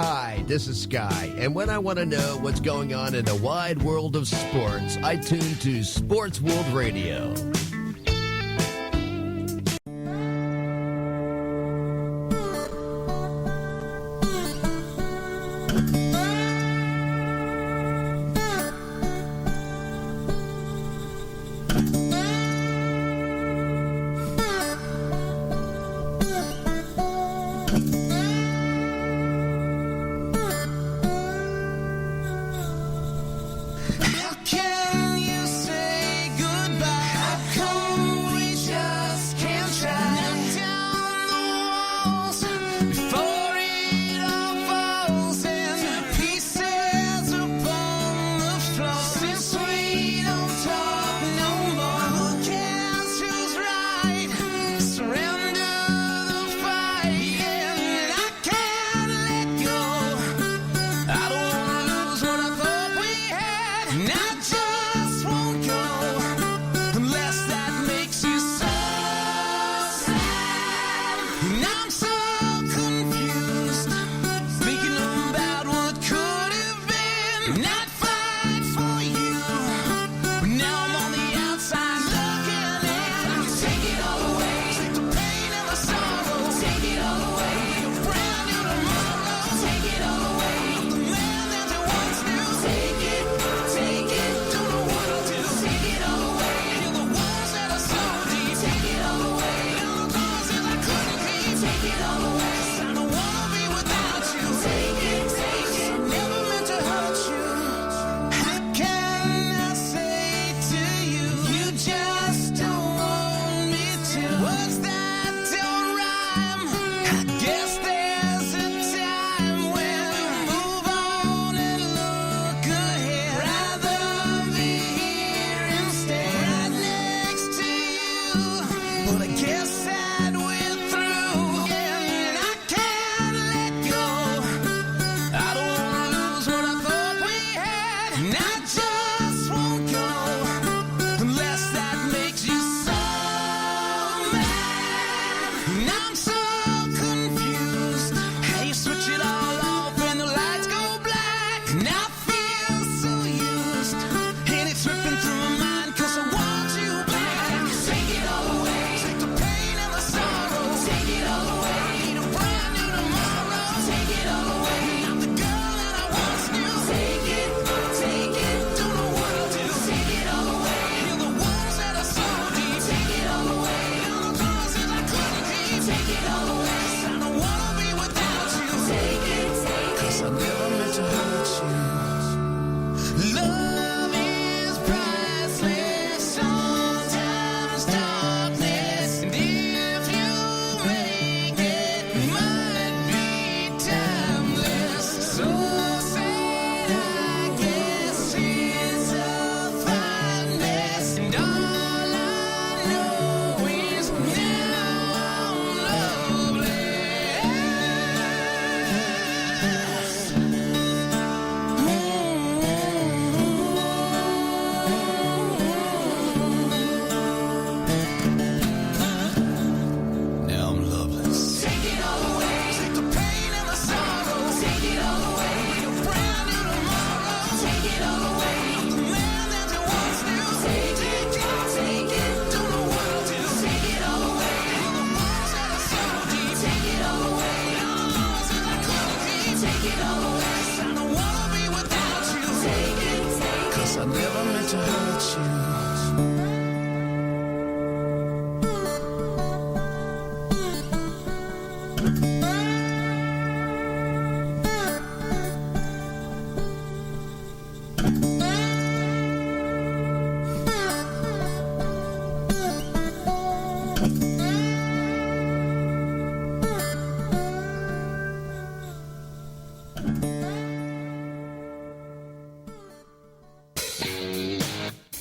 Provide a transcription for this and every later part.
Hi, this is Sky, and when I want to know what's going on in the wide world of sports, I tune to Sports World Radio.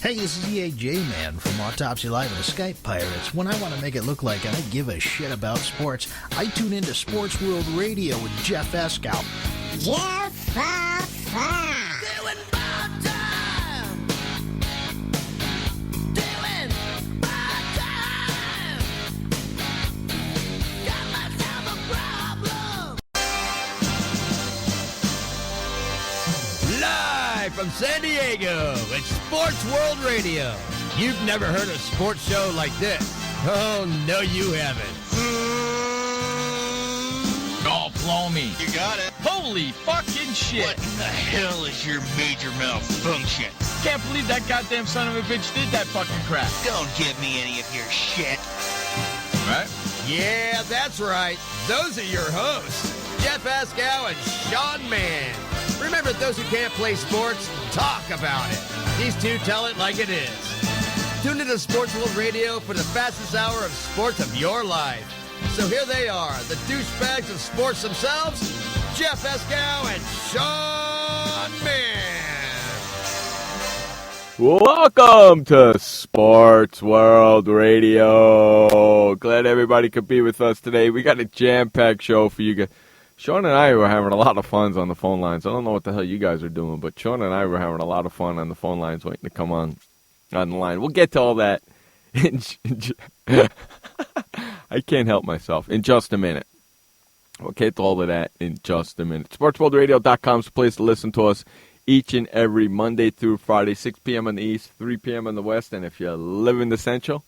Hey, this is EAJ Man from Autopsy Live and the Skype Pirates. When I want to make it look like I give a shit about sports, I tune into Sports World Radio with Jeff Eskow. Doing bad time. Doing bad time. Got myself a problem. from San Diego. It's Sports World Radio. You've never heard a sports show like this. Oh, no, you haven't. Oh, blow me. You got it. Holy fucking shit. What in the hell is your major malfunction? Can't believe that goddamn son of a bitch did that fucking crap. Don't give me any of your shit. Right? Yeah, that's right. Those are your hosts, Jeff Ascow and Sean Mann. Remember, those who can't play sports, talk about it. These two tell it like it is. Tune into Sports World Radio for the fastest hour of sports of your life. So here they are, the douchebags of sports themselves, Jeff Ascow and Sean Mann. Welcome to Sports World Radio. Glad everybody could be with us today. We got a jam-packed show for you guys. Sean and I were having a lot of fun on the phone lines. I don't know what the hell you guys are doing, but Sean and I were having a lot of fun on the phone lines waiting to come on the line. We'll get to all that. I can't help myself. In just a minute. We'll get to all of that in just a minute. SportsWorldRadio.com is the place to listen to us each and every Monday through Friday, 6 p.m. in the East, 3 p.m. in the West. And if you live in the Central?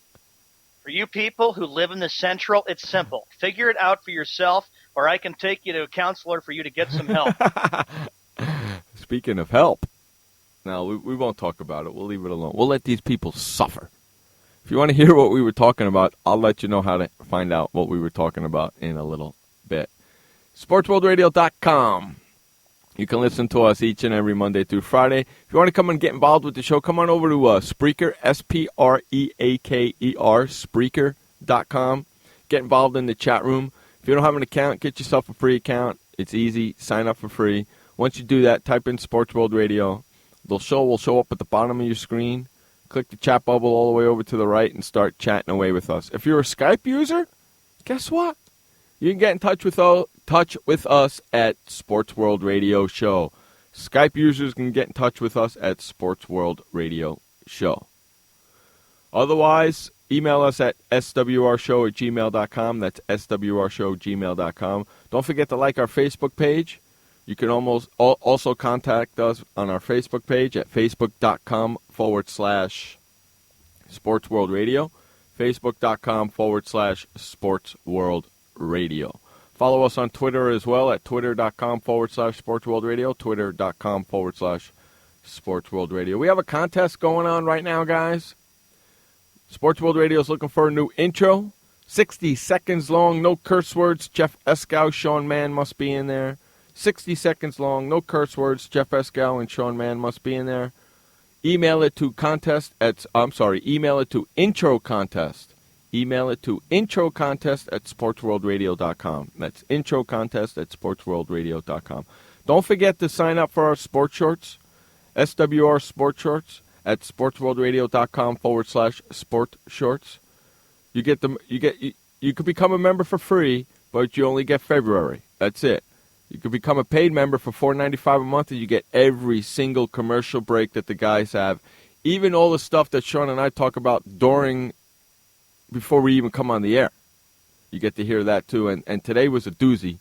For you people who live in the Central, it's simple. Figure it out for yourself, or I can take you to a counselor for you to get some help. Speaking of help, now we won't talk about it. We'll leave it alone. We'll let these people suffer. If you want to hear what we were talking about, I'll let you know how to find out what we were talking about in a little bit. SportsWorldRadio.com. You can listen to us each and every Monday through Friday. If you want to come and get involved with the show, come on over to Spreaker, Spreaker, Spreaker.com. Get involved in the chat room. If you don't have an account, get yourself a free account. It's easy. Sign up for free. Once you do that, type in Sports World Radio. The show will show up at the bottom of your screen. Click the chat bubble all the way over to the right and start chatting away with us. If you're a Skype user, guess what? You can get in touch with us at Sports World Radio Show. Skype users can get in touch with us at Sports World Radio Show. Otherwise, email us at swrshow@gmail.com. That's swrshow@gmail.com. Don't forget to like our Facebook page. You can also contact us on our Facebook page at facebook.com/SportsWorldRadio. Facebook.com/SportsWorldRadio. Follow us on Twitter as well at twitter.com/SportsWorldRadio, twitter.com/SportsWorldRadio. We have a contest going on right now, guys. Sports World Radio is looking for a new intro. 60 seconds long, no curse words. Jeff Escow, Sean Mann must be in there. 60 seconds long, no curse words. Jeff Escow and Sean Mann must be in there. Email it to intro contest. Email it to introcontest@sportsworldradio.com. That's introcontest@sportsworldradio.com. Don't forget to sign up for our sports shorts, SWR Sports Shorts at sportsworldradio.com/sport shorts. You could become a member for free, but you only get February. That's it. You could become a paid member for $4.95 a month, and you get every single commercial break that the guys have, even all the stuff that Sean and I talk about before we even come on the air. You get to hear that too, and today was a doozy,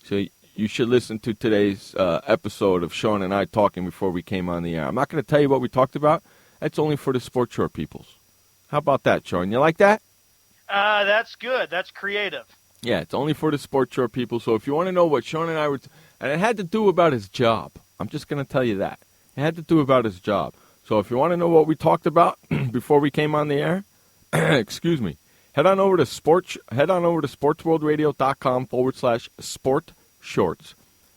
so you should listen to today's episode of Sean and I talking before we came on the air. I'm not going to tell you what we talked about. That's only for the sports short peoples. How about that, Sean? You like that? That's good. That's creative. Yeah, it's only for the sports short people. So if you want to know what Sean and I were, and it had to do about his job. I'm just going to tell you that. It had to do about his job. So if you want to know what we talked about before we came on the air, excuse me, head on over to sportsworldradio.com/sport shorts.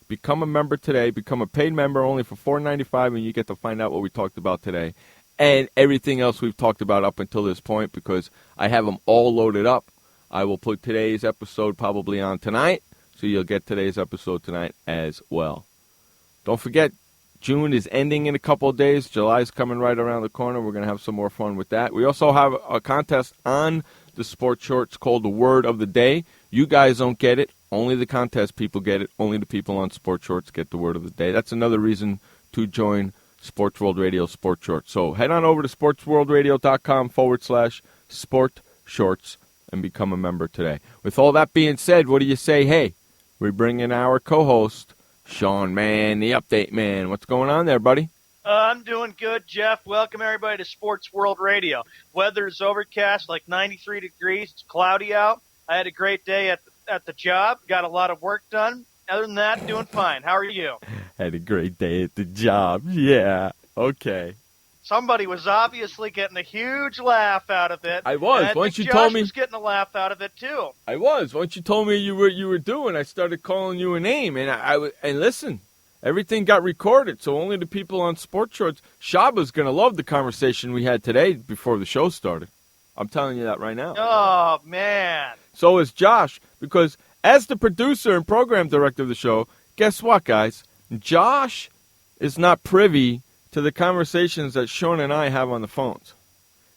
Become a member today. Become a paid member only for $4.95, and you get to find out what we talked about today and everything else we've talked about up until this point, because I have them all loaded up. I will put today's episode probably on tonight, so you'll get today's episode tonight as well. Don't forget, June is ending in a couple of days. July's coming right around the corner. We're going to have some more fun with that. We also have a contest on the sports shorts called the Word of the Day. You guys don't get it. Only the contest people get it. Only the people on sports shorts get the Word of the Day. That's another reason to join Sports World Radio Sports Shorts. So head on over to sportsworldradio.com/sport shorts and become a member today. With all that being said, what do you say? Hey, we bring in our co-host, Sean Mann, the update man. What's going on there, buddy? I'm doing good, Jeff. Welcome, everybody, to Sports World Radio. Weather's overcast, like 93 degrees. It's cloudy out. I had a great day at the job. Got a lot of work done. Other than that, doing fine. How are you? Had a great day at the job. Yeah. Okay. Somebody was obviously getting a huge laugh out of it. I was. And I Once think you told Josh me, was getting a laugh out of it too. I was. Once you told me you were doing, I started calling you a name, and and listen, everything got recorded, so only the people on Sports Shorts. Shaba's gonna love the conversation we had today before the show started. I'm telling you that right now. Oh man. So is Josh, because as the producer and program director of the show, guess what, guys? Josh is not privy to the conversations that Sean and I have on the phones.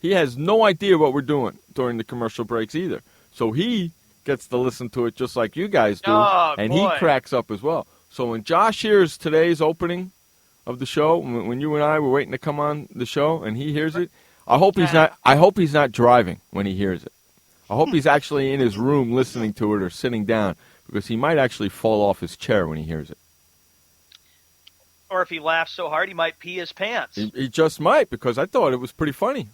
He has no idea what we're doing during the commercial breaks either. So he gets to listen to it just like you guys do, and boy. he cracks up as well. So when Josh hears today's opening of the show, when you and I were waiting to come on the show, and he hears it, I hope he's not driving when he hears it. I hope he's actually in his room listening to it or sitting down, because he might actually fall off his chair when he hears it. Or if he laughs so hard, he might pee his pants. He just might, because I thought it was pretty funny.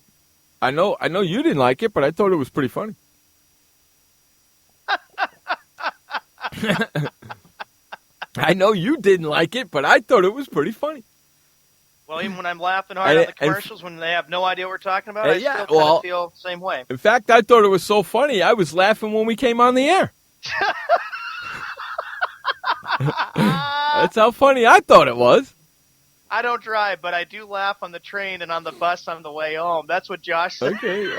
I know you didn't like it, but I thought it was pretty funny. I know you didn't like it, but I thought it was pretty funny. Well, even when I'm laughing hard on the commercials, when they have no idea what we're talking about, I still kind of feel the same way. In fact, I thought it was so funny, I was laughing when we came on the air. That's how funny I thought it was. I don't drive, but I do laugh on the train and on the bus on the way home. That's what Josh said. Okay,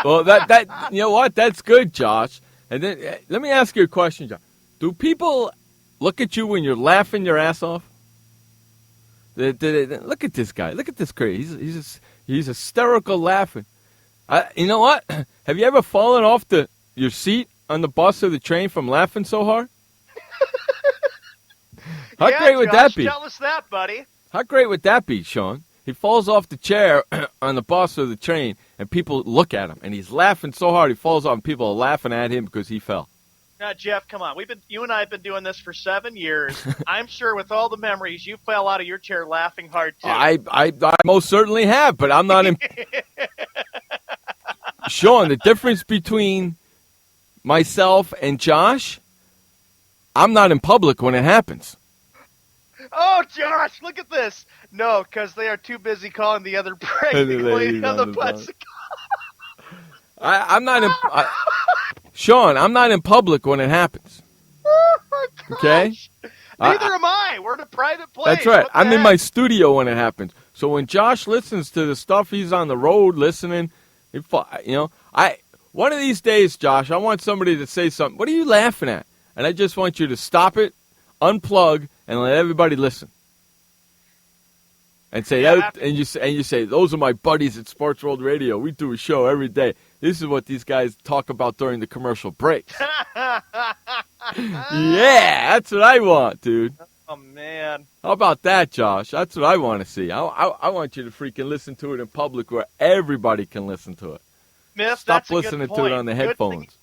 well, that you know what? That's good, Josh. And then let me ask you a question, Josh. Do people look at you when you're laughing your ass off? Look at this guy. Look at this crazy. He's hysterical laughing. You know what? Have you ever fallen off your seat on the bus or the train from laughing so hard? How great would that be? Tell us that, buddy. How great would that be, Sean? He falls off the chair on the bus or the train, and people look at him, and he's laughing so hard he falls off, and people are laughing at him because he fell. Now, Jeff, come on. You and I have been doing this for 7 years. I'm sure with all the memories, you fell out of your chair laughing hard, too. I most certainly have, but I'm not in... Sean, the difference between myself and Josh, I'm not in public when it happens. Oh, Josh, look at this. No, because they are too busy calling the other pregnant lady on the bus. I'm not in... Sean, I'm not in public when it happens. Oh, my gosh. Okay? Neither am I. We're in a private place. That's right. What the I'm in heck? my studio when it happens. So when Josh listens to the stuff, he's on the road listening. One of these days, Josh, I want somebody to say something. What are you laughing at? And I just want you to stop it, unplug, and let everybody listen. And say and you say, those are my buddies at Sports World Radio. We do a show every day. This is what these guys talk about during the commercial breaks. Yeah, that's what I want, dude. Oh, man. How about that, Josh? That's what I want to see. I want you to freaking listen to it in public where everybody can listen to it. Myth, Stop that's listening a good to point. it on the headphones.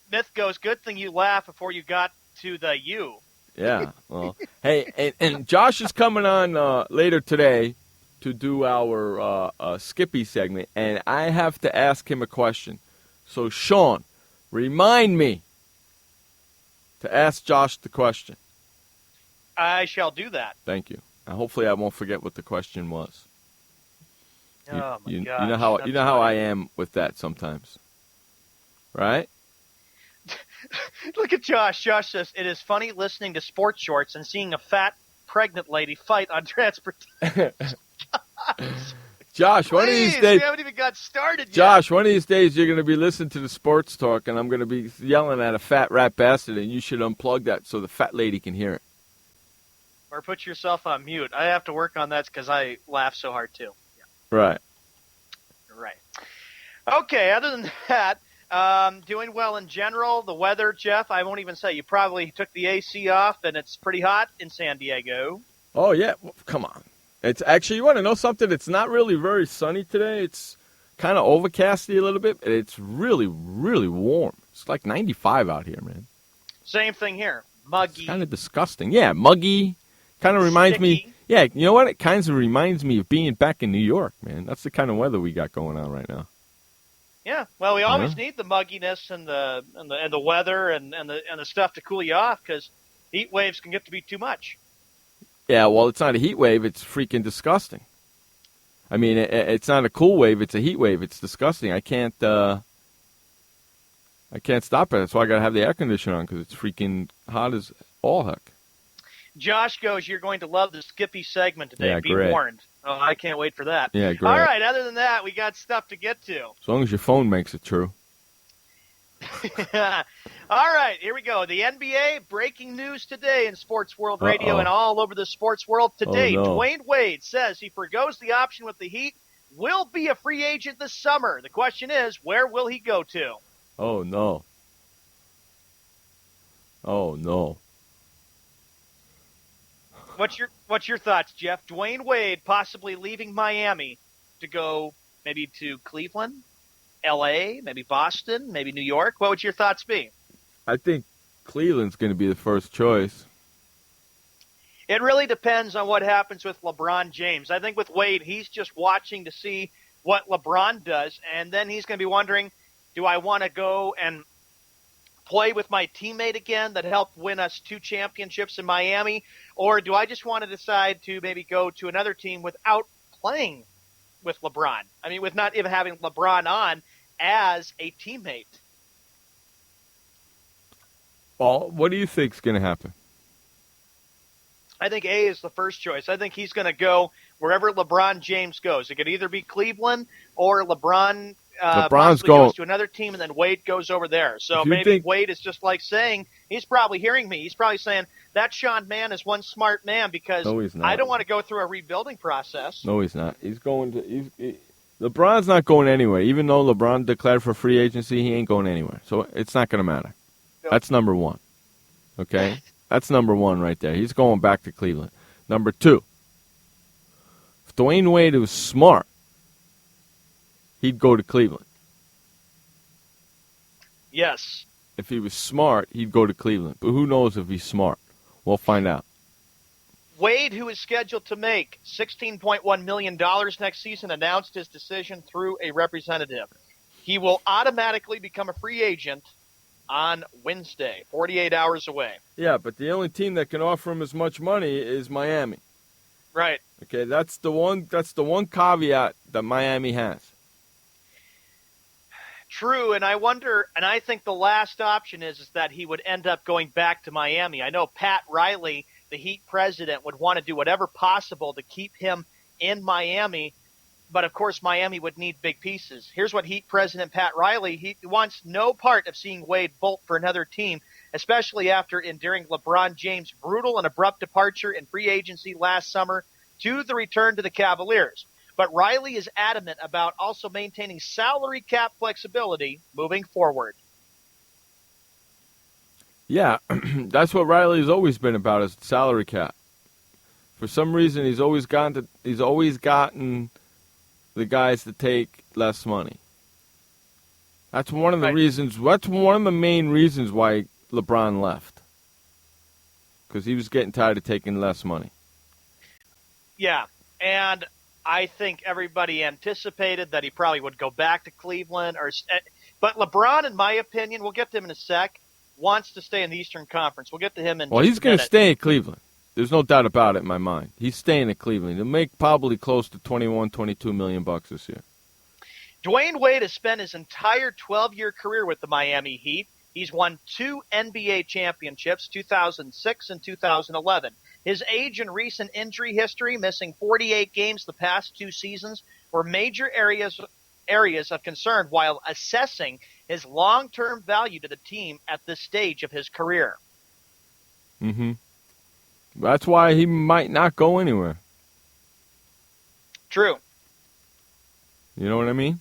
Myth goes, good thing you laughed before you got to the you. Yeah. Well, hey, and Josh is coming on later today to do our Skippy segment, and I have to ask him a question. So, Sean, remind me to ask Josh the question. I shall do that. Thank you. And hopefully I won't forget what the question was. Oh, my gosh. You know how I am with that sometimes. Right? Look at Josh. Josh says, it is funny listening to Sports Shorts and seeing a fat, pregnant lady fight on transportation. Josh, one of these days... we haven't even got started yet. Josh, one of these days you're going to be listening to the sports talk, and I'm going to be yelling at a fat rat bastard, and you should unplug that so the fat lady can hear it. Or put yourself on mute. I have to work on that because I laugh so hard, too. Yeah. Right. Right. Okay, other than that... doing well in general. The weather, Jeff, I won't even say. You probably took the AC off, and it's pretty hot in San Diego. Oh, yeah. Well, come on. It's actually, you want to know something? It's not really very sunny today. It's kind of overcasty a little bit. It's really, really warm. It's like 95 out here, man. Same thing here. Muggy. It's kind of disgusting. Yeah, muggy. Kind of reminds me, Yeah, you know what? It kind of reminds me of being back in New York, man. That's the kind of weather we got going on right now. Yeah, well, we always need the mugginess and the weather and the stuff to cool you off because heat waves can get to be too much. Yeah, well, it's not a heat wave. It's freaking disgusting. I mean, it's not a cool wave. It's a heat wave. It's disgusting. I can't stop it. That's why I got to have the air conditioner on because it's freaking hot as all heck. Josh goes, you're going to love the Skippy segment today. Yeah, Be great. warned. Oh, I can't wait for that. Yeah, great. All right, other than that, we got stuff to get to. As long as your phone makes it true. All right, here we go. The NBA, breaking news today in Sports World Radio and all over the sports world today. Oh, no. Dwayne Wade says he forgoes the option with the Heat, will be a free agent this summer. The question is, where will he go to? Oh, no. Oh, no. What's your thoughts, Jeff? Dwayne Wade possibly leaving Miami to go maybe to Cleveland, L.A., maybe Boston, maybe New York. What would your thoughts be? I think Cleveland's going to be the first choice. It really depends on what happens with LeBron James. I think with Wade, he's just watching to see what LeBron does, and then he's going to be wondering, do I want to go and play with my teammate again that helped win us 2 championships in Miami, or do I just want to decide to maybe go to another team without playing with LeBron? I mean, with not even having LeBron on as a teammate. Well, what do you think's going to happen? I think A is the first choice. I think he's going to go wherever LeBron James goes. It could either be Cleveland or LeBron's goes to another team, and then Wade goes over there. So maybe Wade is just like saying, he's probably hearing me. He's probably saying, that Sean Mann is one smart man because I don't want to go through a rebuilding process. No, he's not. He's going to LeBron's not going anywhere. Even though LeBron declared for free agency, he ain't going anywhere. So it's not going to matter. Nope. That's number one. Okay? That's number one right there. He's going back to Cleveland. Number 2, if Dwayne Wade was smart, he'd go to Cleveland. Yes. If he was smart, he'd go to Cleveland. But who knows if he's smart? We'll find out. Wade, who is scheduled to make $16.1 million next season, announced his decision through a representative. He will automatically become a free agent on Wednesday, 48 hours away. Yeah, but the only team that can offer him as much money is Miami. Right. Okay, that's the one caveat that Miami has. True, and I think the last option is that he would end up going back to Miami. I know Pat Riley, the Heat president, would want to do whatever possible to keep him in Miami, but of course Miami would need big pieces. Here's what Heat president Pat Riley, he wants no part of seeing Wade bolt for another team, especially after enduring LeBron James' brutal and abrupt departure in free agency last summer to the return to the Cavaliers. But Riley is adamant about also maintaining salary cap flexibility moving forward. Yeah, that's what Riley's always been about, is salary cap. For some reason, he's always gotten the guys to take less money. That's one of the reasons. That's one of the main reasons why LeBron left, because he was getting tired of taking less money. Yeah, and I think everybody anticipated that he probably would go back to Cleveland. But LeBron, in my opinion, we'll get to him in a sec, wants to stay in the Eastern Conference. We'll get to him in Well, he's going to stay in Cleveland. There's no doubt about it in my mind. He's staying in Cleveland. He'll make probably close to $22 million this year. Dwayne Wade has spent his entire 12-year career with the Miami Heat. He's won 2 NBA championships, 2006 and 2011. His age and recent injury history, missing 48 games the past 2 seasons, were major areas of concern while assessing his long-term value to the team at this stage of his career. Mm-hmm. That's why he might not go anywhere. True. You know what I mean?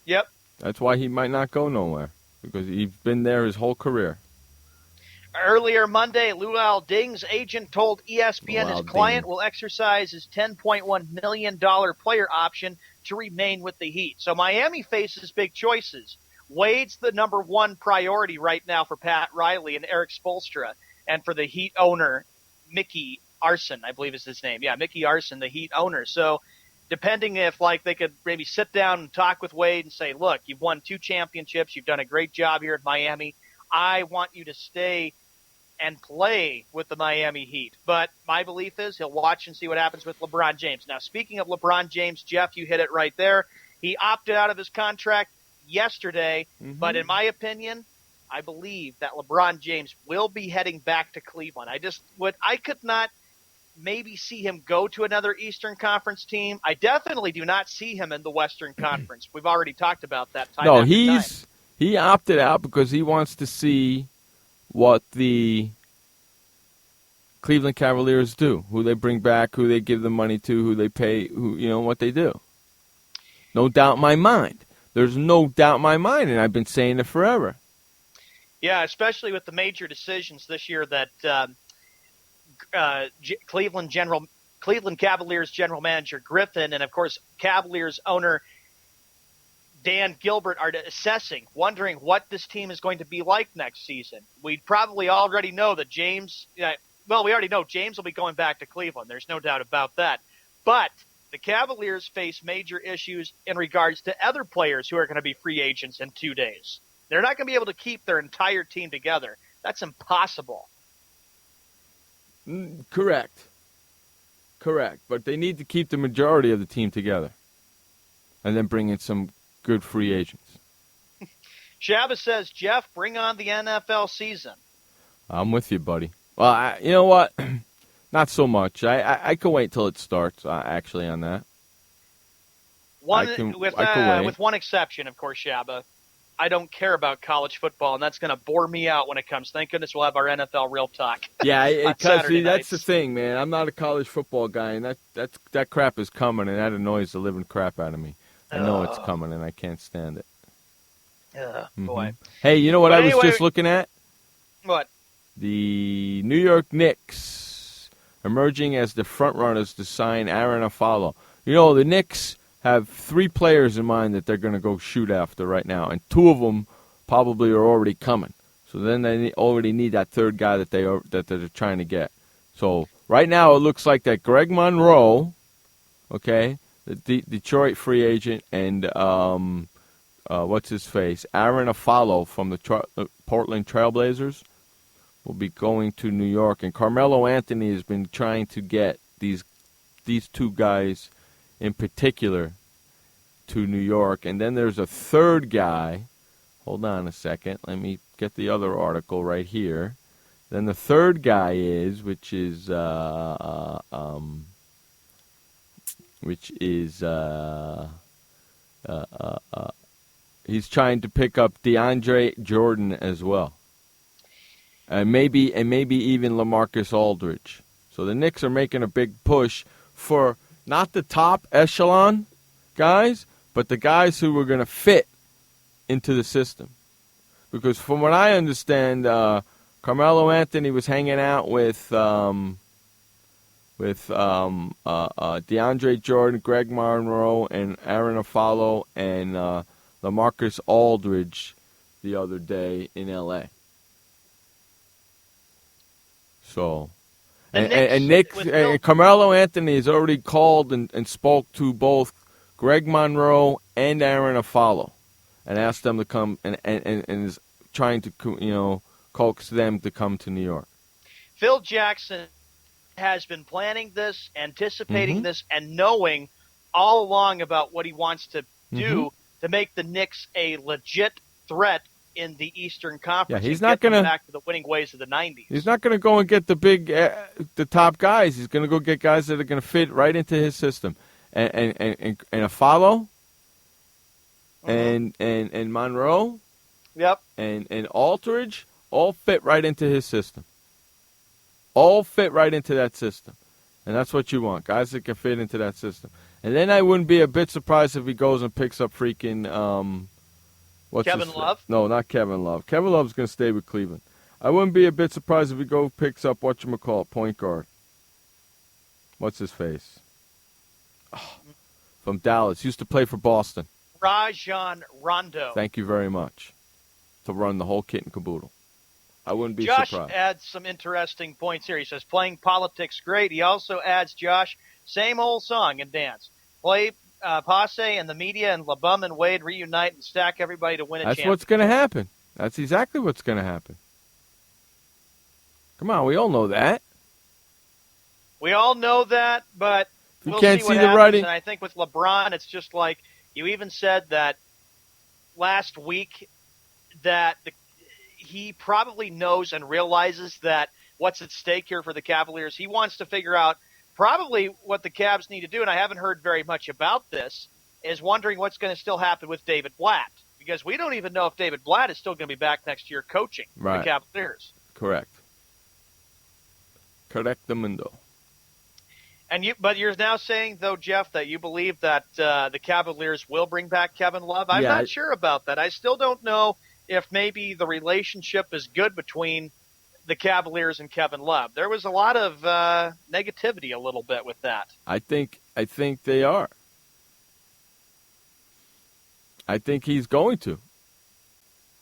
Yep. That's why he might not go nowhere, because he's been there his whole career. Earlier Monday, Luol Deng's agent told ESPN his client will exercise his $10.1 million player option to remain with the Heat. So Miami faces big choices. Wade's the number one priority right now for Pat Riley and Eric Spoelstra, and for the Heat owner, Mickey Arson, I believe is his name. Yeah, Mickey Arson, the Heat owner. So depending if they could maybe sit down and talk with Wade and say, look, you've won 2 championships. You've done a great job here at Miami. I want you to stay and play with the Miami Heat. But my belief is he'll watch and see what happens with LeBron James. Now, speaking of LeBron James, Jeff, you hit it right there. He opted out of his contract yesterday, but in my opinion, I believe that LeBron James will be heading back to Cleveland. I could not maybe see him go to another Eastern Conference team. I definitely do not see him in the Western Conference. We've already talked about that time after time. He opted out because he wants to see what the Cleveland Cavaliers do, who they bring back, who they give the money to, who they pay, what they do. No doubt in my mind. There's no doubt in my mind, and I've been saying it forever. Yeah, especially with the major decisions this year that Cleveland Cavaliers general manager Griffin and, of course, Cavaliers owner Dan Gilbert are assessing, wondering what this team is going to be like next season. We probably already know that we already know James will be going back to Cleveland. There's no doubt about that. But the Cavaliers face major issues in regards to other players who are going to be free agents in 2 days. They're not going to be able to keep their entire team together. That's impossible. Correct. But they need to keep the majority of the team together and then bring in some good free agents. Shabba says, Jeff, bring on the NFL season. I'm with you, buddy. Well, you know what? Not so much. I can wait till it starts, actually, on that. With one exception, of course, Shabba. I don't care about college football, and that's going to bore me out when it comes. Thank goodness we'll have our NFL Real Talk. Yeah, because that's the thing, man. I'm not a college football guy, and that crap is coming, and that annoys the living crap out of me. I know it's coming, and I can't stand it. Boy. Hey, you know what I was just looking at? What? The New York Knicks emerging as the front runners to sign Aaron Aflalo. You know, the Knicks have 3 players in mind that they're going to go shoot after right now, and 2 of them probably are already coming. So then they already need that third guy that they're trying to get. So right now it looks like that Greg Monroe, okay, the Detroit free agent, and what's his face, Aaron Aflalo from the Portland Trailblazers will be going to New York, and Carmelo Anthony has been trying to get these 2 guys in particular to New York. And then there's a third guy. Hold on a second. Let me get the other article right here. Then the third guy is, he's trying to pick up DeAndre Jordan as well. And maybe even LaMarcus Aldridge. So the Knicks are making a big push for not the top echelon guys, but the guys who were going to fit into the system. Because from what I understand, Carmelo Anthony was hanging out with DeAndre Jordan, Greg Monroe, and Aaron Aflalo, and LaMarcus Aldridge the other day in L.A. So... And Carmelo Anthony has already called and spoke to both Greg Monroe and Aaron Aflalo and asked them to come and is trying to, coax them to come to New York. Phil Jackson has been planning this, anticipating this, and knowing all along about what he wants to do to make the Knicks a legit threat in the Eastern Conference. Yeah, he's not going to back to the winning ways of the 90s. He's not going to go and get the top guys. He's going to go get guys that are going to fit right into his system. And Aflalo and Monroe, yep, and Aldridge all fit right into his system. All fit right into that system. And that's what you want, guys that can fit into that system. And then I wouldn't be a bit surprised if he goes and picks up freaking Kevin Love? No, not Kevin Love. Kevin Love's going to stay with Cleveland. I wouldn't be a bit surprised if he picks up point guard. What's his face? Oh, from Dallas. Used to play for Boston. Rajon Rondo. Thank you very much. To run the whole kit and caboodle. I wouldn't be Josh surprised. adds some interesting points here. He says, playing politics great. He also adds, Josh, same old song and dance. Play Passe and the media and LeBum and Wade reunite and stack everybody to win a That's championship. what's going to happen. That's exactly what's going to happen. Come on, we all know that. We all know that, but You we'll can't see see what the happens. writing. And I think with LeBron, it's just like you even said that last week that he probably knows and realizes that what's at stake here for the Cavaliers. He wants to figure out probably what the Cavs need to do, and I haven't heard very much about this, is wondering what's going to still happen with David Blatt. Because we don't even know if David Blatt is still going to be back next year coaching Right. the Cavaliers. Correct. Correctamundo. But you're now saying, though, Jeff, that you believe that the Cavaliers will bring back Kevin Love. I'm not sure about that. I still don't know if maybe the relationship is good between the Cavaliers and Kevin Love. There was a lot of negativity a little bit with that. I think they are. I think he's going to.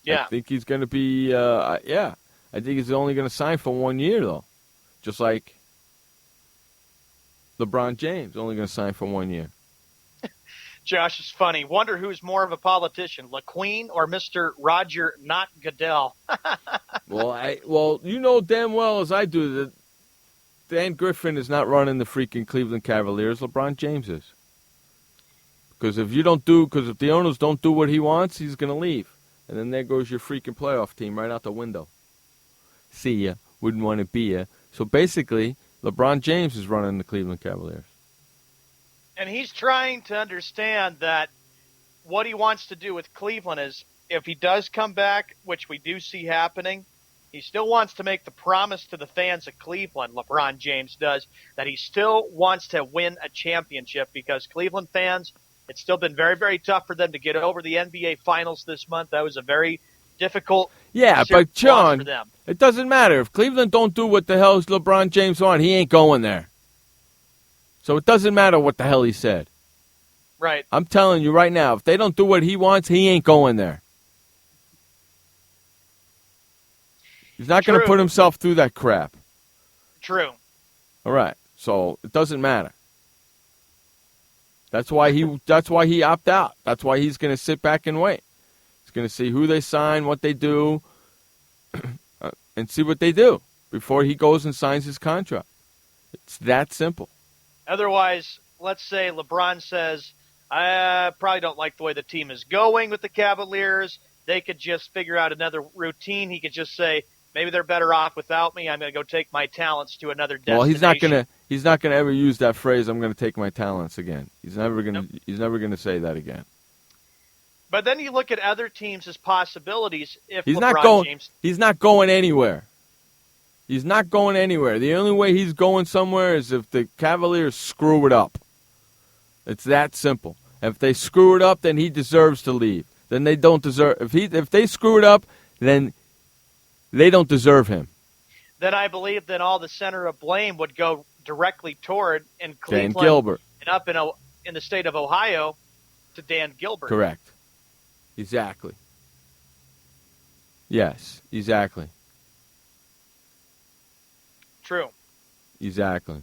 Yeah. I think he's going to be, yeah. I think he's only going to sign for 1 year, though. Just like LeBron James, only going to sign for 1 year. Josh is funny. Wonder who's more of a politician, LaQueen or Mr. Roger Not Goodell? Well, you know damn well as I do that Dan Griffin is not running the freaking Cleveland Cavaliers. LeBron James is. Because if the owners don't do what he wants, he's going to leave. And then there goes your freaking playoff team right out the window. See ya. Wouldn't want to be ya. So basically, LeBron James is running the Cleveland Cavaliers. And he's trying to understand that what he wants to do with Cleveland is if he does come back, which we do see happening, he still wants to make the promise to the fans of Cleveland, LeBron James does, that he still wants to win a championship because Cleveland fans, it's still been very, very tough for them to get over the NBA Finals this month. That was a very difficult Yeah, series but loss John, for them. it doesn't matter. If Cleveland don't do what the hell is LeBron James on, he ain't going there. So it doesn't matter what the hell he said. Right. I'm telling you right now, if they don't do what he wants, he ain't going there. He's not going to put himself through that crap. True. All right. So it doesn't matter. That's why he opt out. That's why he's going to sit back and wait. He's going to see who they sign, what they do, and see what they do before he goes and signs his contract. It's that simple. Otherwise, let's say LeBron says, I probably don't like the way the team is going with the Cavaliers. They could just figure out another routine. He could just say, maybe they're better off without me. I'm going to go take my talents to another destination. Well, he's not gonna ever use that phrase, I'm going to take my talents again. He's never going to say that again. But then you look at other teams as possibilities if He's James not going anywhere. He's not going anywhere. The only way he's going somewhere is if the Cavaliers screw it up. It's that simple. If they screw it up, then he deserves to leave. Then they don't deserve. If they screw it up, then they don't deserve him. Then I believe that all the center of blame would go directly toward in Cleveland Dan Gilbert. and up in the state of Ohio to Dan Gilbert. Correct. Exactly. Yes, exactly. True. Exactly.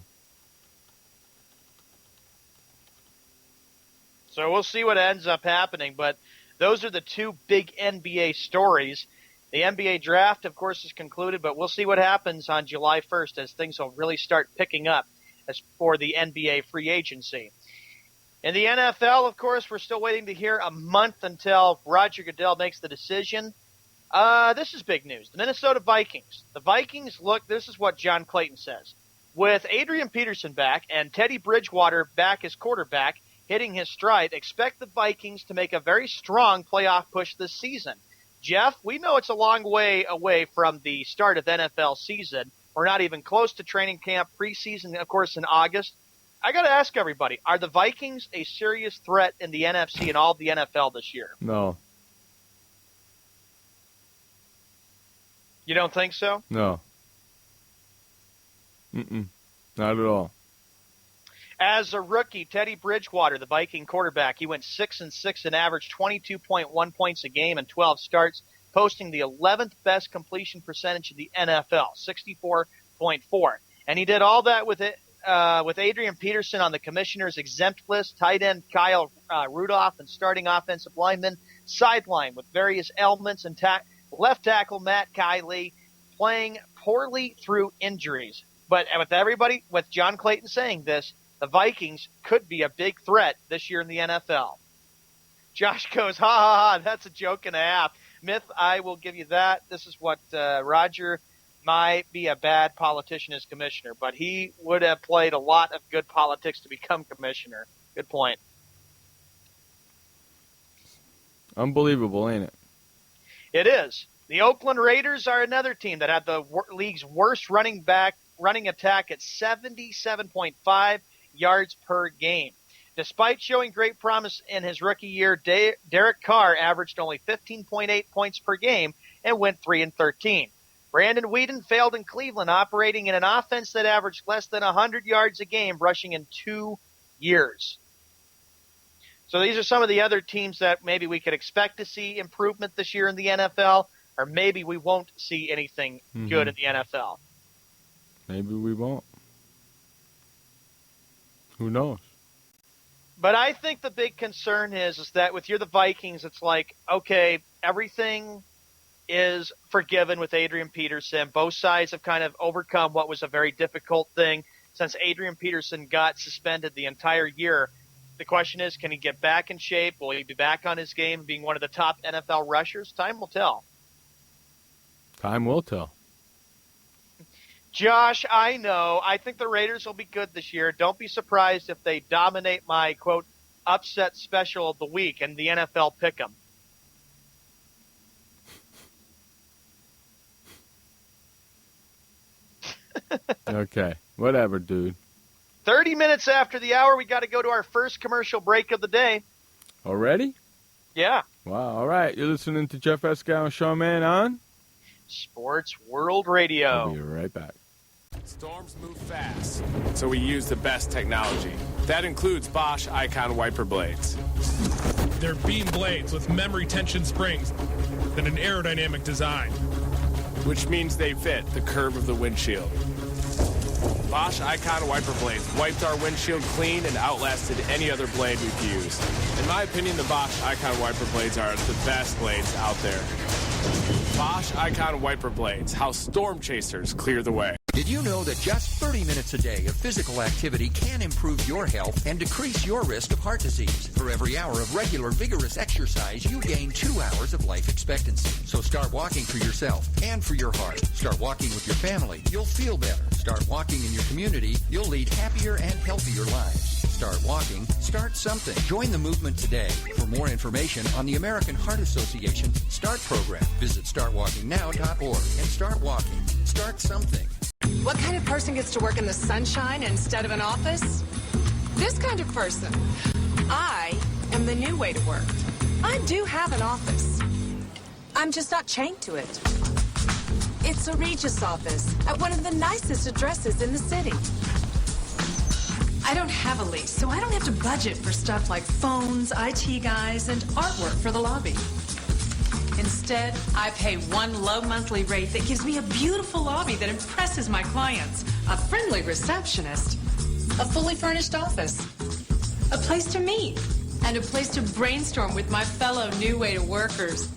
So we'll see what ends up happening, but those are the two big NBA stories. The NBA draft, of course, is concluded, but we'll see what happens on July 1st as things will really start picking up as for the NBA free agency. In the NFL, of course, we're still waiting to hear a month until Roger Goodell makes the decision. This is big news. The Minnesota Vikings. The Vikings this is what John Clayton says. With Adrian Peterson back and Teddy Bridgewater back as quarterback, hitting his stride, expect the Vikings to make a very strong playoff push this season. Jeff, we know it's a long way away from the start of the NFL season. We're not even close to training camp, preseason, of course, in August. I got to ask everybody, are the Vikings a serious threat in the NFC and all of the NFL this year? No. You don't think so? No. Not at all. As a rookie, Teddy Bridgewater, the Viking quarterback, he went 6-6 and averaged 22.1 points a game in 12 starts, posting the 11th best completion percentage in the NFL, 64.4. And he did all that with Adrian Peterson on the commissioner's exempt list, tight end Kyle Rudolph, and starting offensive lineman sideline with various ailments, and left tackle Matt Kiley playing poorly through injuries. But with John Clayton saying this, the Vikings could be a big threat this year in the NFL. Josh goes, ha, ha, ha, that's a joke and a half. Myth, I will give you that. This is what Roger might be a bad politician as commissioner, but he would have played a lot of good politics to become commissioner. Good point. Unbelievable, ain't it? It is. The Oakland Raiders are another team that had the league's worst running attack at 77.5 yards per game. Despite showing great promise in his rookie year, Derek Carr averaged only 15.8 points per game and went 3-13. Brandon Weeden failed in Cleveland, operating in an offense that averaged less than 100 yards a game, rushing in 2 years. So these are some of the other teams that maybe we could expect to see improvement this year in the NFL, or maybe we won't see anything good in the NFL. Maybe we won't. Who knows? But I think the big concern is that with the Vikings, it's like, okay, everything is forgiven with Adrian Peterson. Both sides have kind of overcome what was a very difficult thing since Adrian Peterson got suspended the entire year. The question is, can he get back in shape? Will he be back on his game, being one of the top NFL rushers? Time will tell. Time will tell. Josh, I know. I think the Raiders will be good this year. Don't be surprised if they dominate my, quote, upset special of the week and the NFL Pick'em. Okay. Whatever, dude. 30 minutes after the hour, we got to go to our first commercial break of the day. Already? Yeah. Wow. All right. You're listening to Jeff Escow and Sean Mann on Sports World Radio. I'll be right back. Storms move fast, so we use the best technology. That includes Bosch Icon wiper blades. They're beam blades with memory tension springs and an aerodynamic design, Which means they fit the curve of the windshield. Bosch Icon wiper blades wiped our windshield clean and outlasted any other blade we've used. In my opinion, the Bosch Icon wiper blades are the best blades out there. Bosch Icon wiper blades, how storm chasers clear the way. Did you know that just 30 minutes a day of physical activity can improve your health and decrease your risk of heart disease? For every hour of regular, vigorous exercise, you gain 2 hours of life expectancy. So start walking for yourself and for your heart. Start walking with your family. You'll feel better. Start walking in your community. You'll lead happier and healthier lives. Start walking. Start something. Join the movement today. For more information on the American Heart Association's START program, visit startwalkingnow.org and start walking. Start something. What kind of person gets to work in the sunshine instead of an office? This kind of person. I am the new way to work. I do have an office. I'm just not chained to it. It's a Regis office at one of the nicest addresses in the city. I don't have a lease, so I don't have to budget for stuff like phones, IT guys, and artwork for the lobby. Instead, I pay one low monthly rate that gives me a beautiful lobby that impresses my clients, a friendly receptionist, a fully furnished office, a place to meet, and a place to brainstorm with my fellow New Way to Workers.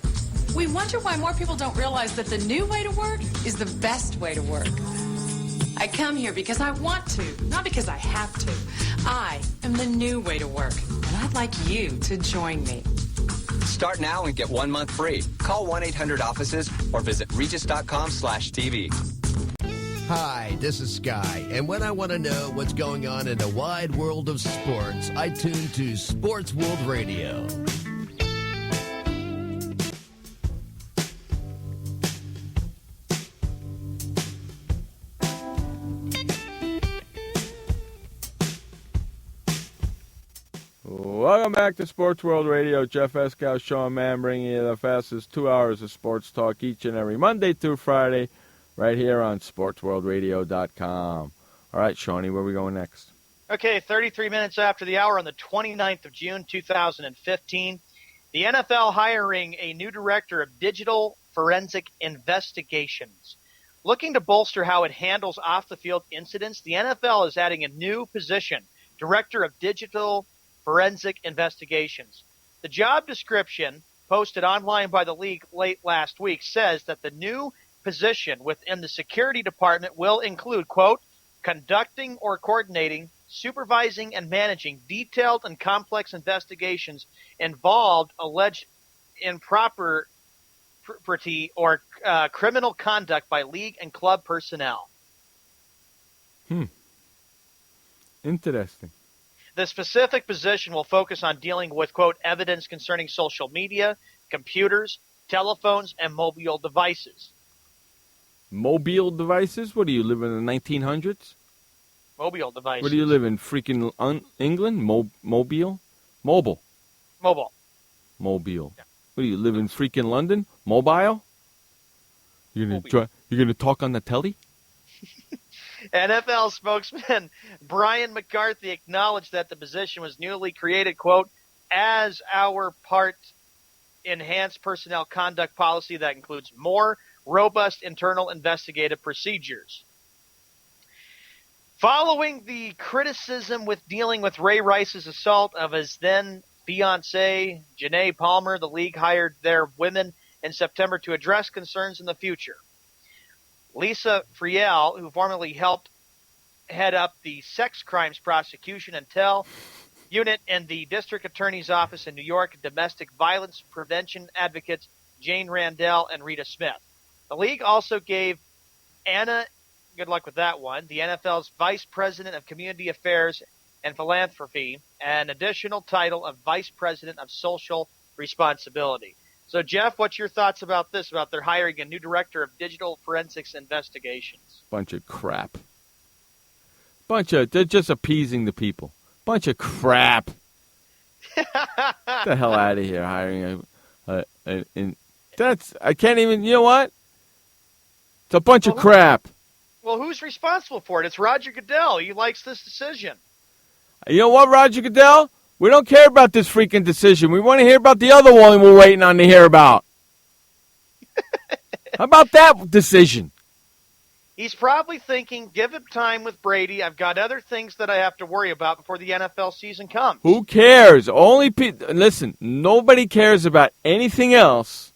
We wonder why more people don't realize that the new way to work is the best way to work. I come here because I want to, not because I have to. I am the new way to work, and I'd like you to join me. Start now and get 1 month free. Call 1-800-OFFICES or visit regis.com/TV. Hi, this is Sky, and when I want to know what's going on in the wide world of sports, I tune to Sports World Radio. Welcome back to Sports World Radio. Jeff Escow, Sean Mann, bringing you the fastest 2 hours of sports talk each and every Monday through Friday, right here on SportsWorldRadio.com. All right, Shawnee, where are we going next? Okay, 33 minutes after the hour on the 29th of June, 2015, the NFL hiring a new director of digital Forensic Investigations. Looking to bolster how it handles off-the-field incidents, the NFL is adding a new position, Director of Digital Forensic Investigations. The job description, posted online by the league late last week, says that the new position within the security department will include, quote, conducting or coordinating, supervising, and managing detailed and complex investigations involved alleged improper property or criminal conduct by league and club personnel. Interesting. The specific position will focus on dealing with, quote, evidence concerning social media, computers, telephones, and mobile devices. Mobile devices? What do you live in the 1900s? Mobile devices. Where do you live in freaking England? Mobile? Mobile. Mobile. Mobile. Yeah. What do you live in freaking London? Mobile? You're gonna talk on the telly? NFL spokesman Brian McCarthy acknowledged that the position was newly created, quote, as our part enhanced personnel conduct policy that includes more robust internal investigative procedures. Following the criticism with dealing with Ray Rice's assault of his then fiancée, Janae Palmer, the league hired their women in September to address concerns in the future. Lisa Friel, who formerly helped head up the sex crimes prosecution and tell unit in the district attorney's office in New York, domestic violence prevention advocates Jane Randell and Rita Smith. The league also gave Anna, good luck with that one, the NFL's Vice President of Community Affairs and Philanthropy, an additional title of Vice President of Social Responsibility. So, Jeff, what's your thoughts about this, about their hiring a new Director of Digital Forensics Investigations? Bunch of crap. They're just appeasing the people. Bunch of crap. Get the hell out of here, hiring I can't even, you know what? It's a bunch of crap. Well, who's responsible for it? It's Roger Goodell. He likes this decision. You know what, Roger Goodell? We don't care about this freaking decision. We want to hear about the other one we're waiting on to hear about. How about that decision? He's probably thinking, give him time with Brady. I've got other things that I have to worry about before the NFL season comes. Who cares? Listen, nobody cares about anything else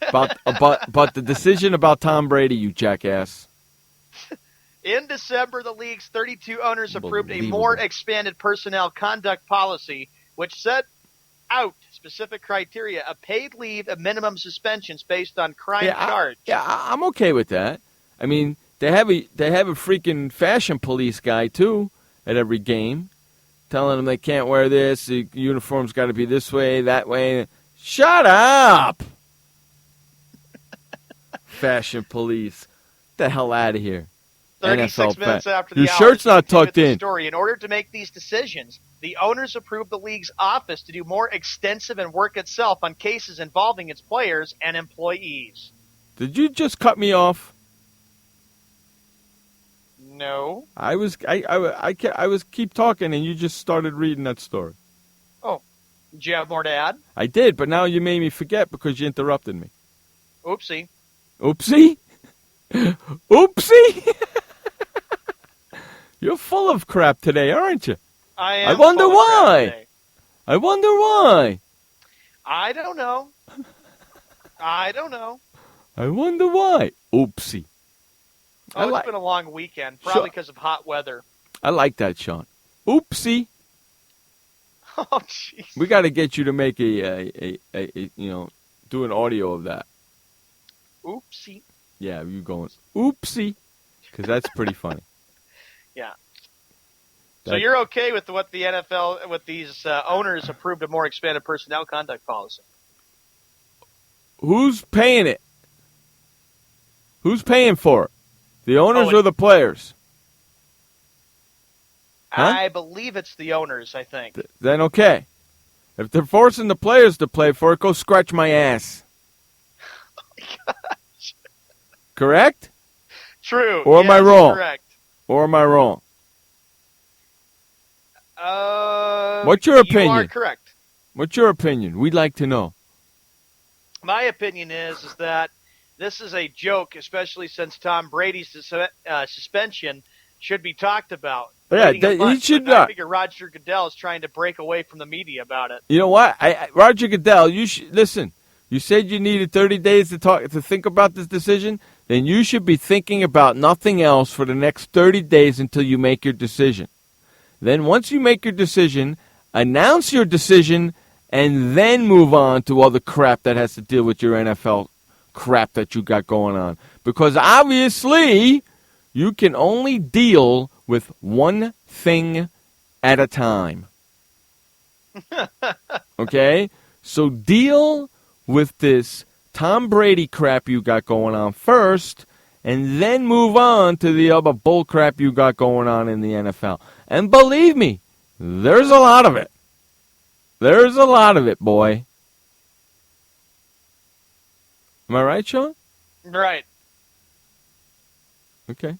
about the decision about Tom Brady, you jackass. In December, the league's 32 owners approved a more expanded personnel conduct policy, which set out specific criteria of paid leave and minimum suspensions based on crime charge. I'm okay with that. I mean, they have a freaking fashion police guy, too, at every game, telling them they can't wear this, the uniform's got to be this way, that way. Shut up! Fashion police. Get the hell out of here. 36 minutes after the Your hour, shirt's not tucked in. Story. In order to make these decisions, the owners approved the league's office to do more extensive and work itself on cases involving its players and employees. Did you just cut me off? No. I was keep talking and you just started reading that story. Oh, did you have more to add? I did, but now you made me forget because you interrupted me. Oopsie. Oopsie? Oopsie? You're full of crap today, aren't you? I am. I wonder why. I wonder why. I don't know. I wonder why. Oopsie. It's been a long weekend, probably because of hot weather. I like that, Sean. Oopsie. Oh, jeez. We got to get you to make a do an audio of that. Oopsie. Yeah, you going oopsie, because that's pretty funny. Yeah. So you're okay with what the NFL, with these owners approved a more expanded personnel conduct policy? Who's paying it? Who's paying for it? The owners or the players? Huh? I believe it's the owners, I think. Then okay. If they're forcing the players to play for it, go scratch my ass. Oh my gosh. Correct? True. Or am I wrong? Correct. Or am I wrong? What's your opinion? You are correct. What's your opinion? We'd like to know. My opinion is that this is a joke, especially since Tom Brady's suspension should be talked about. Yeah, he should I not. figure Roger Goodell is trying to break away from the media about it. You know what? Roger Goodell, you should listen. You said you needed 30 days to think about this decision. Then you should be thinking about nothing else for the next 30 days until you make your decision. Then once you make your decision, announce your decision, and then move on to all the crap that has to deal with your NFL crap that you got going on. Because obviously, you can only deal with one thing at a time. Okay? So deal with this Tom Brady crap you got going on first, and then move on to the other bull crap you got going on in the NFL. And believe me, there's a lot of it. There's a lot of it, boy. Am I right, Sean? Right. Okay.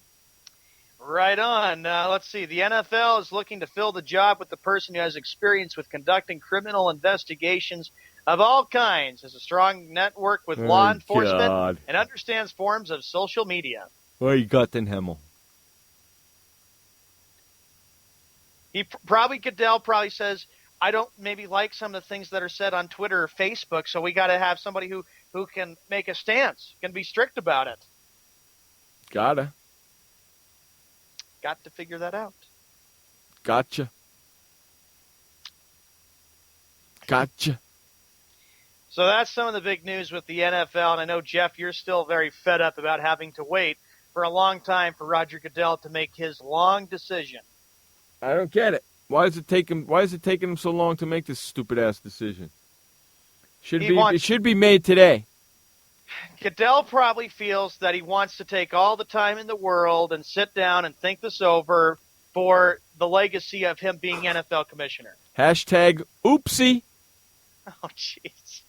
Right on. Let's see. The NFL is looking to fill the job with the person who has experience with conducting criminal investigations of all kinds, has a strong network with law enforcement, and understands forms of social media. Well, you got den Himmel. Goodell probably says, I don't maybe like some of the things that are said on Twitter or Facebook, so we got to have somebody who can make a stance, can be strict about it. Got to figure that out. Gotcha. So that's some of the big news with the NFL, and I know, Jeff, you're still very fed up about having to wait for a long time for Roger Goodell to make his long decision. I don't get it. Why is it taking him so long to make this stupid ass decision? It should be made today. Goodell probably feels that he wants to take all the time in the world and sit down and think this over for the legacy of him being NFL commissioner. Hashtag oopsie. Oh, jeez.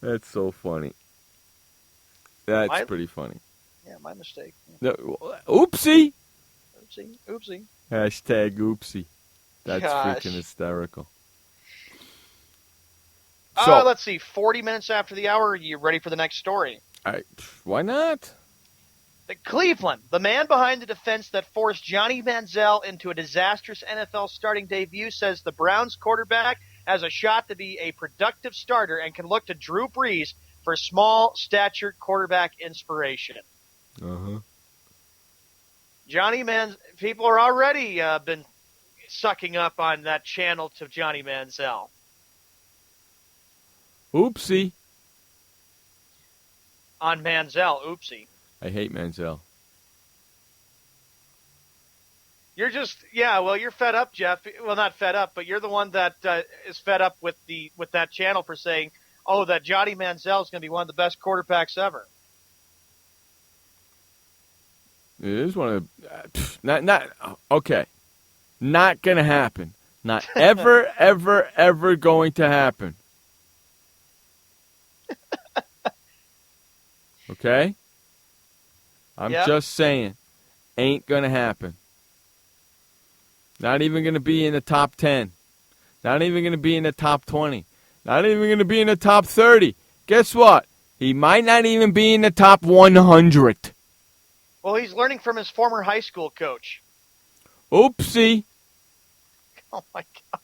That's so funny. That's pretty funny. Yeah, my mistake. No, oopsie. Oopsie. Hashtag oopsie. That's Gosh. freaking hysterical. Let's see. 40 minutes after the hour, are you ready for the next story? Why not? Cleveland, the man behind the defense that forced Johnny Manziel into a disastrous NFL starting debut, says the Browns quarterback has a shot to be a productive starter and can look to Drew Brees for small-statured quarterback inspiration. Uh-huh. People are already been sucking up on that channel to Johnny Manziel. Oopsie. On Manziel, oopsie. I hate Manziel. You're you're fed up, Jeff. Well, not fed up, but you're the one that is fed up with that channel for saying, that Johnny Manziel is going to be one of the best quarterbacks ever. It is one of okay. Not going to happen. Not ever, ever, ever going to happen. Okay? I'm just saying. Ain't going to happen. Not even going to be in the top 10. Not even going to be in the top 20. Not even going to be in the top 30. Guess what? He might not even be in the top 100. Well, he's learning from his former high school coach. Oopsie. Oh, my gosh.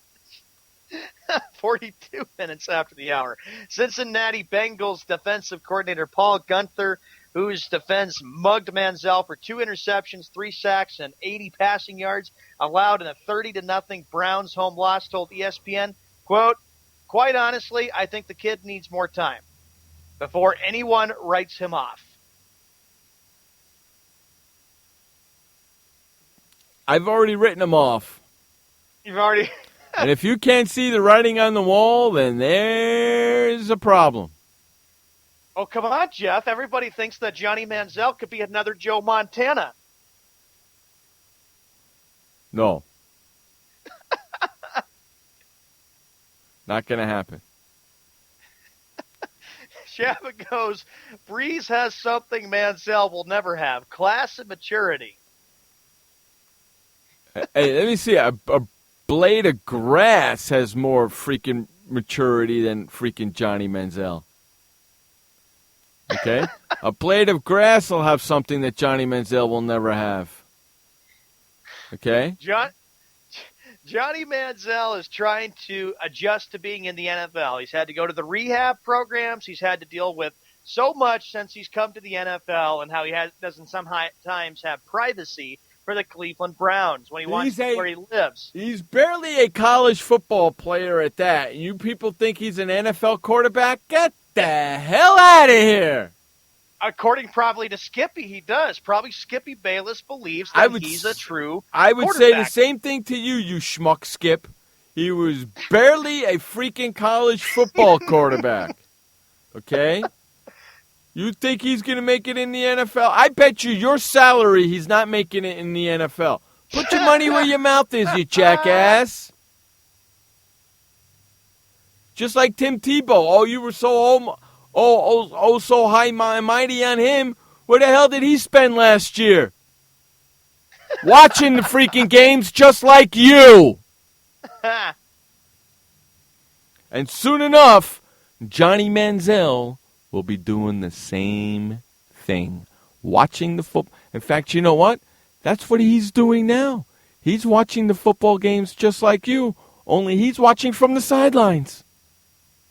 42 minutes after the hour. Cincinnati Bengals defensive coordinator Paul Guenther, whose defense mugged Manziel for 2 interceptions, 3 sacks, and 80 passing yards, allowed in a 30-0 Browns home loss, told ESPN, quote, "Quite honestly, I think the kid needs more time before anyone writes him off." I've already written him off. You've already... And if you can't see the writing on the wall, then there's a problem. Oh, come on, Jeff. Everybody thinks that Johnny Manziel could be another Joe Montana. No. Not going to happen. Shabba goes, Breeze has something Manziel will never have, class and maturity. Hey, let me see. A blade of grass has more freaking maturity than freaking Johnny Manziel. Okay? A blade of grass will have something that Johnny Manziel will never have. Okay? Johnny Manziel is trying to adjust to being in the NFL. He's had to go to the rehab programs. He's had to deal with so much since he's come to the NFL, and how he doesn't sometimes have privacy for the Cleveland Browns when he wants to where he lives. He's barely a college football player at that. You people think he's an NFL quarterback? Get the hell out of here. According probably to Skippy, he does. Probably Skippy Bayless believes that he's a true I would say the same thing to you schmuck Skip. He was barely a freaking college football quarterback. Okay? You think he's going to make it in the NFL? I bet you your salary he's not making it in the NFL. Put your money where your mouth is, you jackass. Just like Tim Tebow. Oh, you were so so high and mighty on him. Where the hell did he spend last year? Watching the freaking games just like you. And soon enough, Johnny Manziel will be doing the same thing. Watching the football. In fact, you know what? That's what he's doing now. He's watching the football games just like you, only he's watching from the sidelines.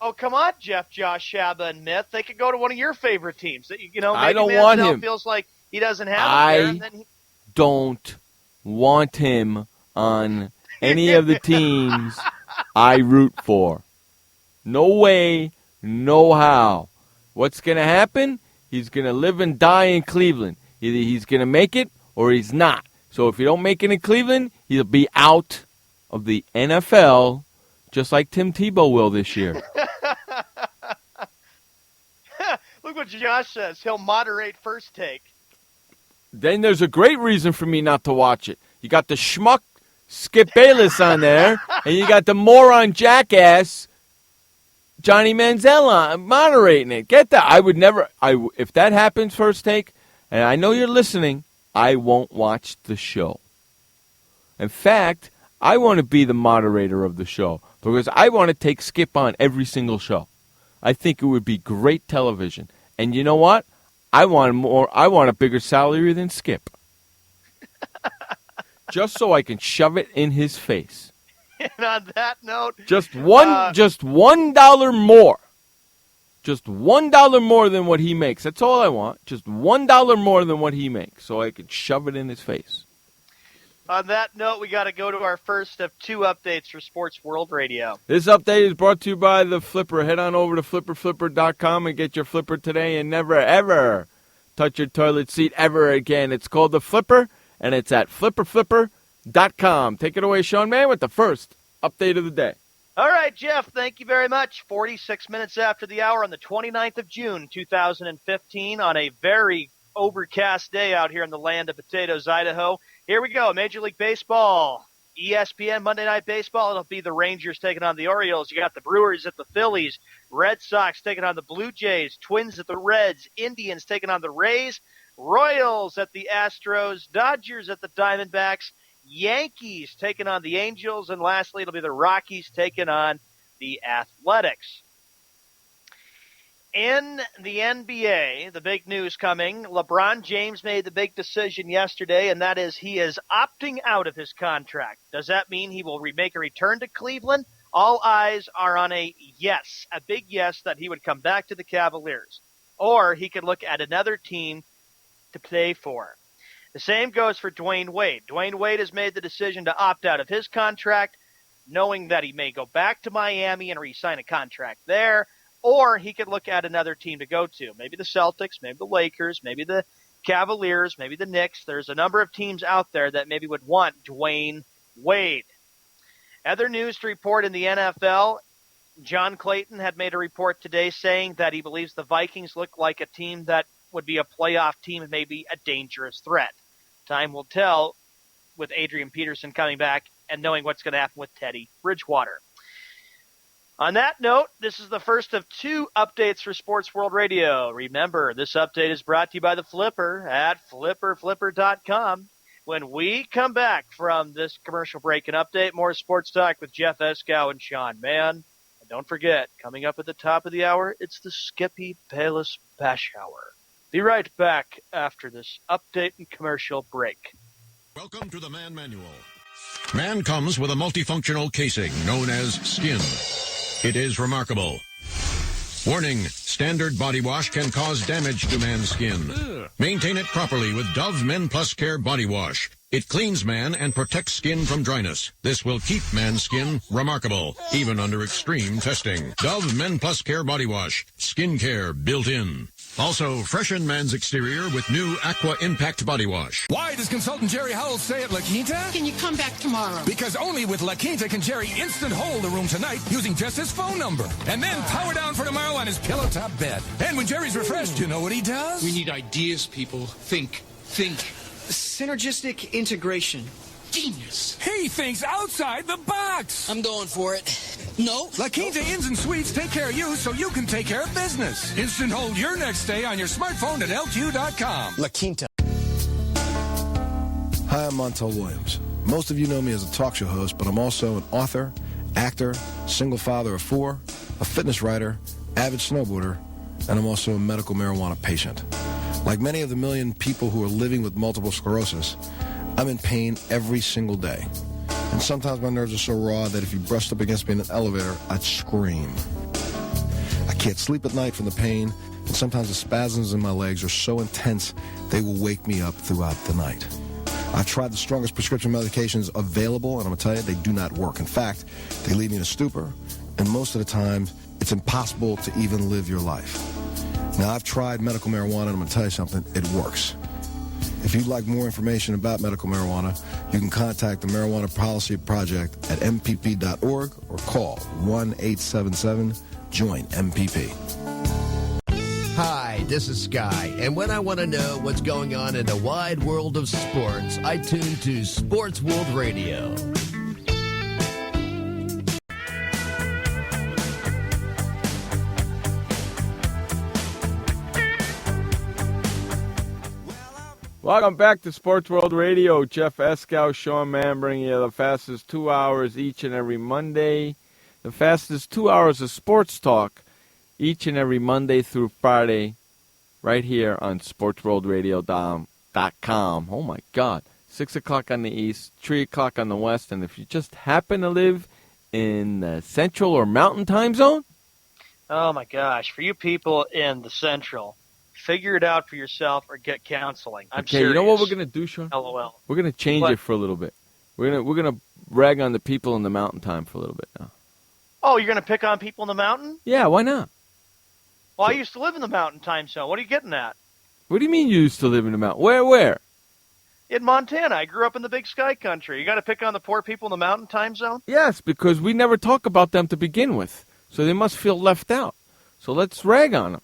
Oh, come on, Jeff, Josh, Shabba, and Myth. They could go to one of your favorite teams. That maybe I don't Manziel want him. Feels like he doesn't have him there. Don't want him on any of the teams I root for. No way, no how. What's going to happen? He's going to live and die in Cleveland. Either he's going to make it or he's not. So if you don't make it in Cleveland, he'll be out of the NFL just like Tim Tebow will this year. Look what Josh says. He'll moderate First Take. Then there's a great reason for me not to watch it. You got the schmuck Skip Bayless on there, and you got the moron jackass Johnny Manziel on, moderating it. Get that? I would never. If that happens, First Take, and I know you're listening, I won't watch the show. In fact, I want to be the moderator of the show because I want to take Skip on every single show. I think it would be great television. And you know what? I want a bigger salary than Skip. Just so I can shove it in his face. And on that note, just $1 more. Just $1 more than what he makes. That's all I want. Just $1 more than what he makes, so I can shove it in his face. On that note, we got to go to our first of two updates for Sports World Radio. This update is brought to you by the Flipper. Head on over to flipperflipper.com and get your Flipper today and never, ever touch your toilet seat ever again. It's called the Flipper, and it's at flipperflipper.com. Take it away, Sean Mann, with the first update of the day. All right, Jeff, thank you very much. 46 minutes after the hour on the 29th of June, 2015, on a very overcast day out here in the land of potatoes, Idaho. Here we go, Major League Baseball, ESPN Monday Night Baseball. It'll be the Rangers taking on the Orioles. You got the Brewers at the Phillies, Red Sox taking on the Blue Jays, Twins at the Reds, Indians taking on the Rays, Royals at the Astros, Dodgers at the Diamondbacks, Yankees taking on the Angels, and lastly, it'll be the Rockies taking on the Athletics. In the NBA, the big news coming, LeBron James made the big decision yesterday, and that is he is opting out of his contract. Does that mean he will make a return to Cleveland? All eyes are on a yes, a big yes, that he would come back to the Cavaliers. Or he could look at another team to play for. The same goes for Dwayne Wade. Dwayne Wade has made the decision to opt out of his contract, knowing that he may go back to Miami and re-sign a contract there. Or he could look at another team to go to. Maybe the Celtics, maybe the Lakers, maybe the Cavaliers, maybe the Knicks. There's a number of teams out there that maybe would want Dwayne Wade. Other news to report in the NFL, John Clayton had made a report today saying that he believes the Vikings look like a team that would be a playoff team and maybe a dangerous threat. Time will tell with Adrian Peterson coming back and knowing what's going to happen with Teddy Bridgewater. On that note, this is the first of two updates for Sports World Radio. Remember, this update is brought to you by the Flipper at flipperflipper.com. When we come back from this commercial break and update, more sports talk with Jeff Eskow and Sean Mann. don't forget, coming up at the top of the hour, it's the Skippy Bayless Bash Hour. Be right back after this update and commercial break. Welcome to the Man Manual. Man comes with a multifunctional casing known as skin. It is remarkable. Warning, standard body wash can cause damage to man's skin. Maintain it properly with Dove Men Plus Care Body Wash. It cleans man and protects skin from dryness. This will keep man's skin remarkable, even under extreme testing. Dove Men Plus Care Body Wash. Skin care built in. Also, freshen man's exterior with new Aqua Impact Body Wash. Why does consultant Jerry Howells stay at La Quinta? Can you come back tomorrow? Because only with La Quinta can Jerry instant hold the room tonight using just his phone number. And then power down for tomorrow on his pillow top bed. And when Jerry's refreshed, you know what he does? We need ideas, people. Think. Synergistic integration. Genius. He thinks outside the box. I'm going for it. No. La Quinta Inns and Suites take care of you so you can take care of business. Instant hold your next stay on your smartphone at LQ.com. La Quinta. Hi, I'm Montel Williams. Most of you know me as a talk show host, but I'm also an author, actor, single father of 4, a fitness writer, avid snowboarder, and I'm also a medical marijuana patient. Like many of the million people who are living with multiple sclerosis, I'm in pain every single day. And sometimes my nerves are so raw that if you brushed up against me in an elevator, I'd scream. I can't sleep at night from the pain, and sometimes the spasms in my legs are so intense they will wake me up throughout the night. I've tried the strongest prescription medications available, and I'm going to tell you, they do not work. In fact, they leave me in a stupor, and most of the time, it's impossible to even live your life. Now, I've tried medical marijuana, and I'm going to tell you something, it works. If you'd like more information about medical marijuana, you can contact the Marijuana Policy Project at mpp.org or call 1-877-JOIN-MPP. Hi, this is Sky, and when I want to know what's going on in the wide world of sports, I tune to Sports World Radio. Welcome back to Sports World Radio. Jeff Eskow, Sean Mann, bringing you the fastest 2 hours each and every Monday. The fastest 2 hours of sports talk each and every Monday through Friday right here on SportsWorldRadio.com. Oh, my God. 6 o'clock on the east, 3 o'clock on the west. And if you just happen to live in the central or mountain time zone. Oh, my gosh. For you people in the central, figure it out for yourself or get counseling. I'm serious. You know what we're going to do, Sean? LOL. We're going to change it for a little bit. We're gonna rag on the people in the mountain time for a little bit now. Oh, you're going to pick on people in the mountain? Yeah, why not? Well, I used to live in the mountain time zone. What are you getting at? What do you mean you used to live in the mountain? Where? In Montana. I grew up in the big sky country. You got to pick on the poor people in the mountain time zone? Yes, because we never talk about them to begin with. So they must feel left out. So let's rag on them.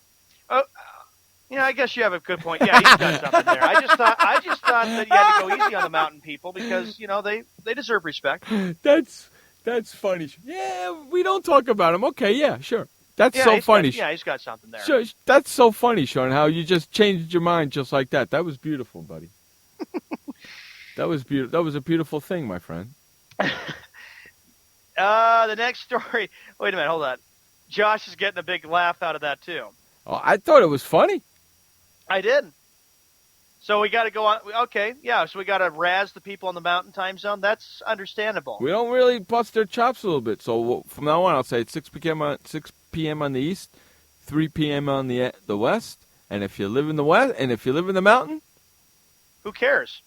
Yeah, I guess you have a good point. Yeah, he's got something there. I just thought that you had to go easy on the mountain people because, you know, they deserve respect. That's funny. Yeah, we don't talk about them. Okay, yeah, sure. That's so funny. He's got something there. Sure, that's so funny, Sean, how you just changed your mind just like that. That was beautiful, buddy. That was beautiful. That was a beautiful thing, my friend. The next story. Wait a minute, hold on. Josh is getting a big laugh out of that, too. Oh, I thought it was funny. I did. So we got to go on. Okay, yeah, so we got to razz the people in the mountain time zone. That's understandable. We don't really bust their chops a little bit. So from now on, I'll say it's 6 p.m. on the east, 3 p.m. on the west. And if you live in the west, and if you live in the mountain, who cares?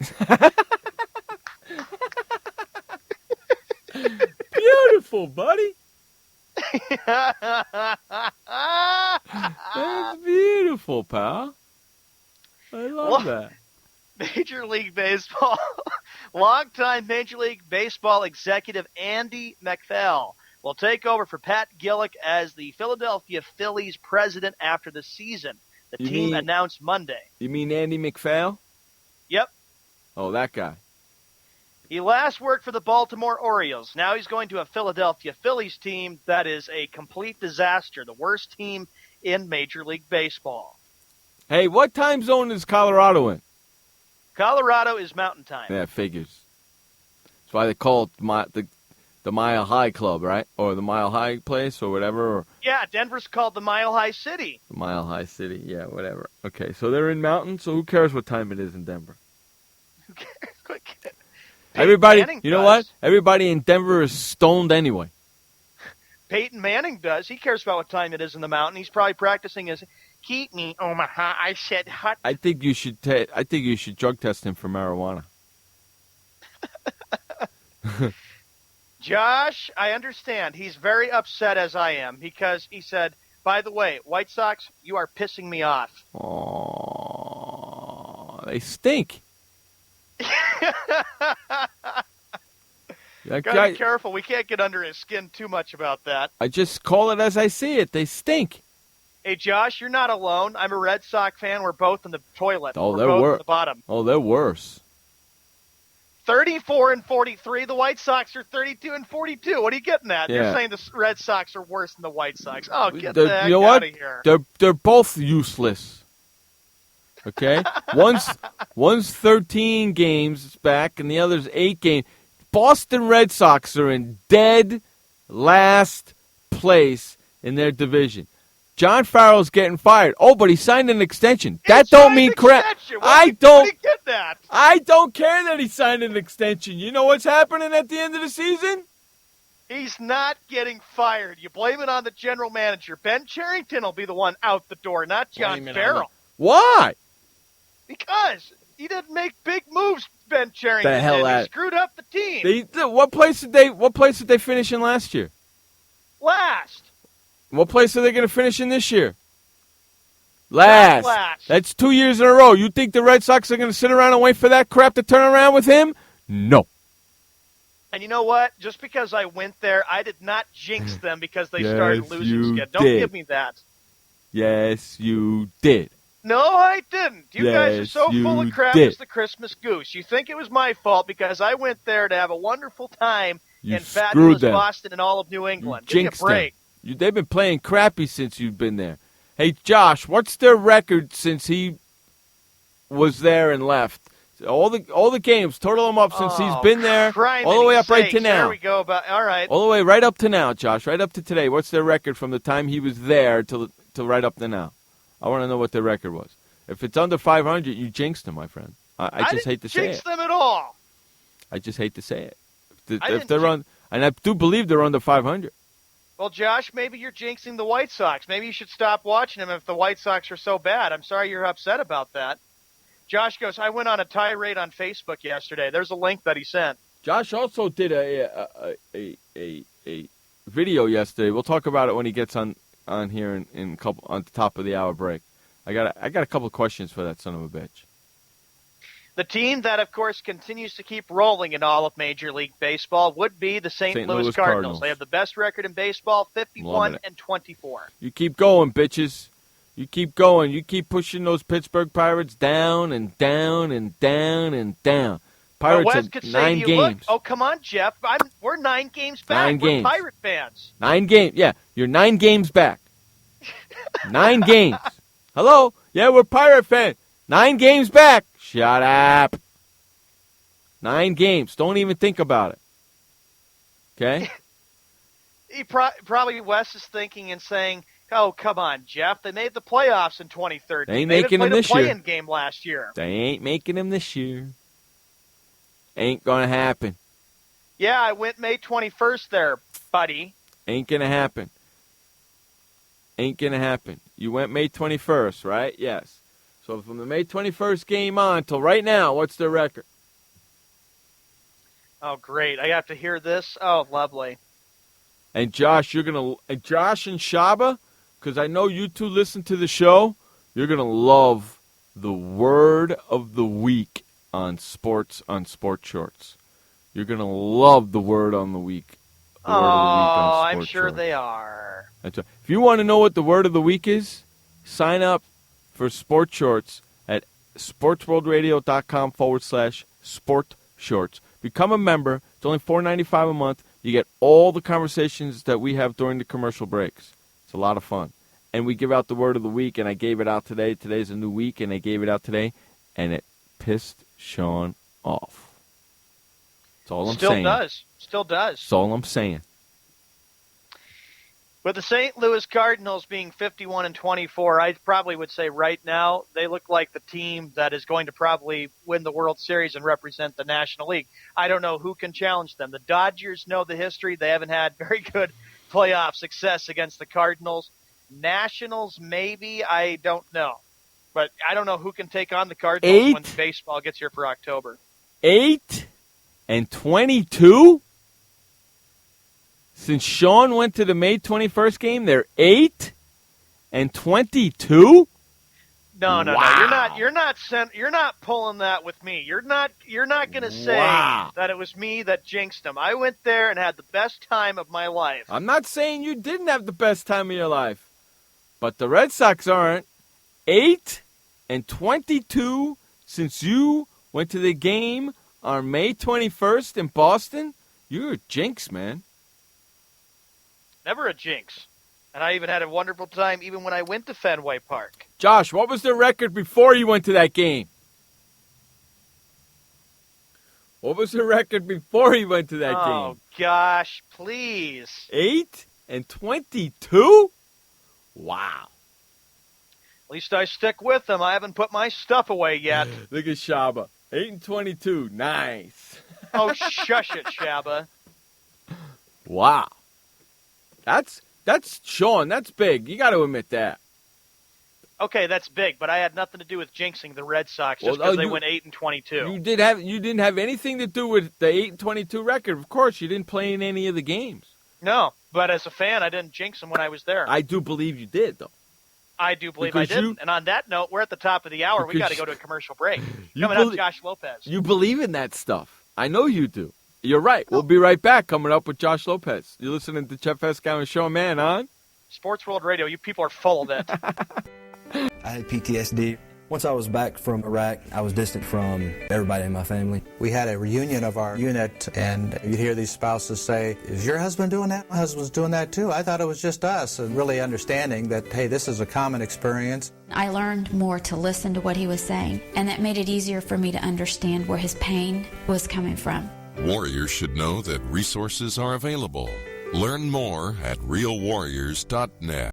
Beautiful, buddy. That's beautiful, pal. I love that. Major League Baseball, longtime Major League Baseball executive Andy McPhail will take over for Pat Gillick as the Philadelphia Phillies president after the season. The team announced Monday. You mean Andy McPhail? Yep. Oh, that guy. He last worked for the Baltimore Orioles. Now he's going to a Philadelphia Phillies team that is a complete disaster, the worst team in Major League Baseball. Hey, what time zone is Colorado in? Colorado is mountain time. Yeah, figures. That's why they call it the Mile High Club, right? Or the Mile High place or whatever. Or Yeah, Denver's called the Mile High City. the Mile High City. Yeah, whatever. Okay, so they're in Mountain, so who cares what time it is in Denver? Everybody, Manning you know does. what? Everybody in Denver is stoned anyway. Peyton Manning does. He cares about what time it is in the mountain. He's probably practicing his "Keep me, Omaha." I said hot. I think you should. I think you should drug test him for marijuana. Josh, I understand. He's very upset as I am because he said, "By the way, White Sox, you are pissing me off." Oh, they stink. Gotta be careful. We can't get under his skin too much about that. I just call it as I see it. They stink. Hey, Josh, you're not alone. I'm a Red Sox fan. We're both in the toilet. Oh, We're they're both worse. in the bottom. Oh, they're worse. 34-43. The White Sox are 32-42. What are you getting at? Yeah. You're saying the Red Sox are worse than the White Sox. Oh, get They're- the heck you know out what? of here. They're both useless. Okay, one's 13 games back, and the other's 8 games. Boston Red Sox are in dead last place in their division. John Farrell's getting fired. Oh, but he signed an extension. That don't mean crap. I don't care that he signed an extension. You know what's happening at the end of the season? He's not getting fired. You blame it on the general manager. Ben Cherington will be the one out the door, not John Farrell. Why? Because he didn't make big moves, Ben Cherington. The hell did. He out. screwed up the team. What place did they finish in last year? Last. What place are they going to finish in this year? Last. last. That's 2 years in a row. You think the Red Sox are going to sit around and wait for that crap to turn around with him? No. And you know what? Just because I went there, I did not jinx them because they Yes, started losing you again. Don't did. give me that. Yes, you did. No, I didn't. You guys are Yes, so you full of crap did. as the Christmas goose. You think it was my fault because I went there to have a wonderful time You in screwed fabulous them. Boston and all of New England. Give me a Jinxed them. break. They've been playing crappy since you've been there. Hey, Josh, what's their record since he was there and left? All the games, total them up since he's been there, all the way up right to Sakes, now. There we go. All right. All the way right up to now, Josh, right up to today. What's their record from the time he was there till right up to now? I want to know what their record was. If it's under 500, you jinxed them, my friend. I just hate to say jinx it. them at all. I just hate to say it. I If didn't they're on, and I do believe they're under 500. Well, Josh, maybe you're jinxing the White Sox. Maybe you should stop watching them if the White Sox are so bad. I'm sorry you're upset about that. Josh goes, I went on a tirade on Facebook yesterday. There's a link that he sent. Josh also did a video yesterday. We'll talk about it when he gets on here in couple on the top of the hour break. I got a couple of questions for that son of a bitch. The team that, of course, continues to keep rolling in all of Major League Baseball would be the St. Louis Cardinals. They have the best record in baseball, 51-24. You keep going, bitches. You keep going. You keep pushing those Pittsburgh Pirates down and down and down and down. Pirates Wes have could say 9 to you, look, games. oh, come on, Jeff. We're 9 games back. 9 games. We're Pirate fans. 9 games. Yeah, you're 9 games back. 9 games. Hello? Yeah, we're Pirate fans. 9 games back. Shut up. 9 games. Don't even think about it. Okay? He probably Wes is thinking and saying, oh, come on, Jeff. They made the playoffs in 2013. They ain't They making played them this a year. play-in game last year. They ain't making them this year. Ain't going to happen. Yeah, I went May 21st there, buddy. Ain't going to happen. Ain't going to happen. You went May 21st, right? Yes. So from the May 21st game on till right now, what's their record? Oh, great. I have to hear this. Oh, lovely. And Josh, Josh and Shaba, because I know you two listen to the show, you're going to love the word of the week on Sports Shorts. You're going to love the word on the week. The word of the week on I'm Sports sure Shorts. they are. That's right. If you want to know what the word of the week is, sign up for Sports Shorts at sportsworldradio.com/sport shorts. Become a member. It's only $4.95 a month. You get all the conversations that we have during the commercial breaks. It's a lot of fun. And we give out the word of the week, and I gave it out today. Today's a new week, and I gave it out today, and it pissed Sean off. That's all I'm saying. Still does. That's all I'm saying. With the St. Louis Cardinals being 51-24, I probably would say right now they look like the team that is going to probably win the World Series and represent the National League. I don't know who can challenge them. The Dodgers know the history. They haven't had very good playoff success against the Cardinals. Nationals, maybe. I don't know. But I don't know who can take on the Cardinals when baseball gets here for October. 8-22? Since Sean went to the May 21st game, they're 8-22? No. Wow. You're not pulling that with me. You're not going to say that it was me that jinxed them. I went there and had the best time of my life. I'm not saying you didn't have the best time of your life, but the Red Sox aren't. 8-22 since you went to the game on May 21st in Boston. You're a jinx, man. Never a jinx. And I even had a wonderful time even when I went to Fenway Park. Josh, what was the record before you went to that game? What was the record before you went to that game? Oh, gosh, please. 8-22? Wow. At least I stick with them. I haven't put my stuff away yet. Look at Shaba. 8-22. Nice. Oh, shush it, Shaba. Wow. That's Sean. That's big. You got to admit that. Okay, that's big, but I had nothing to do with jinxing the Red Sox just because they went 8-22. You didn't have anything to do with the 8-22 record. Of course, you didn't play in any of the games. No, but as a fan, I didn't jinx them when I was there. I do believe you did, though. I do believe I didn't. And on that note, we're at the top of the hour. We got to go to a commercial break. Coming up, Josh Lopez. You believe in that stuff. I know you do. You're right. We'll be right back coming up with Josh Lopez. You're listening to Jeff Escow and Sean Mann on Sports World Radio. You people are full of it. I had PTSD. Once I was back from Iraq, I was distant from everybody in my family. We had a reunion of our unit, and you'd hear these spouses say, "Is your husband doing that? My husband's doing that too. I thought it was just us." And really understanding that, hey, this is a common experience. I learned more to listen to what he was saying, and that made it easier for me to understand where his pain was coming from. Warriors should know that resources are available. Learn more at realwarriors.net.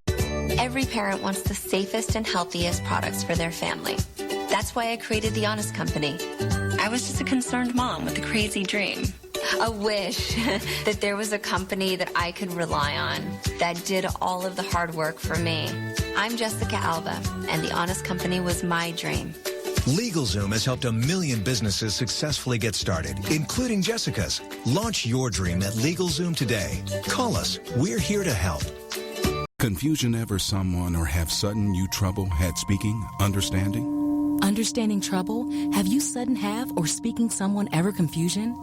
Every parent wants the safest and healthiest products for their family. That's why I created The Honest Company. I was just a concerned mom with a crazy dream. A wish that there was a company that I could rely on that did all of the hard work for me. I'm Jessica Alba, and The Honest Company was my dream. LegalZoom has helped 1 million businesses successfully get started, including Jessica's. Launch your dream at LegalZoom today. Call us. We're here to help. Confusion ever someone or have sudden you trouble had speaking, understanding? Understanding trouble? Have you sudden have or speaking someone ever confusion?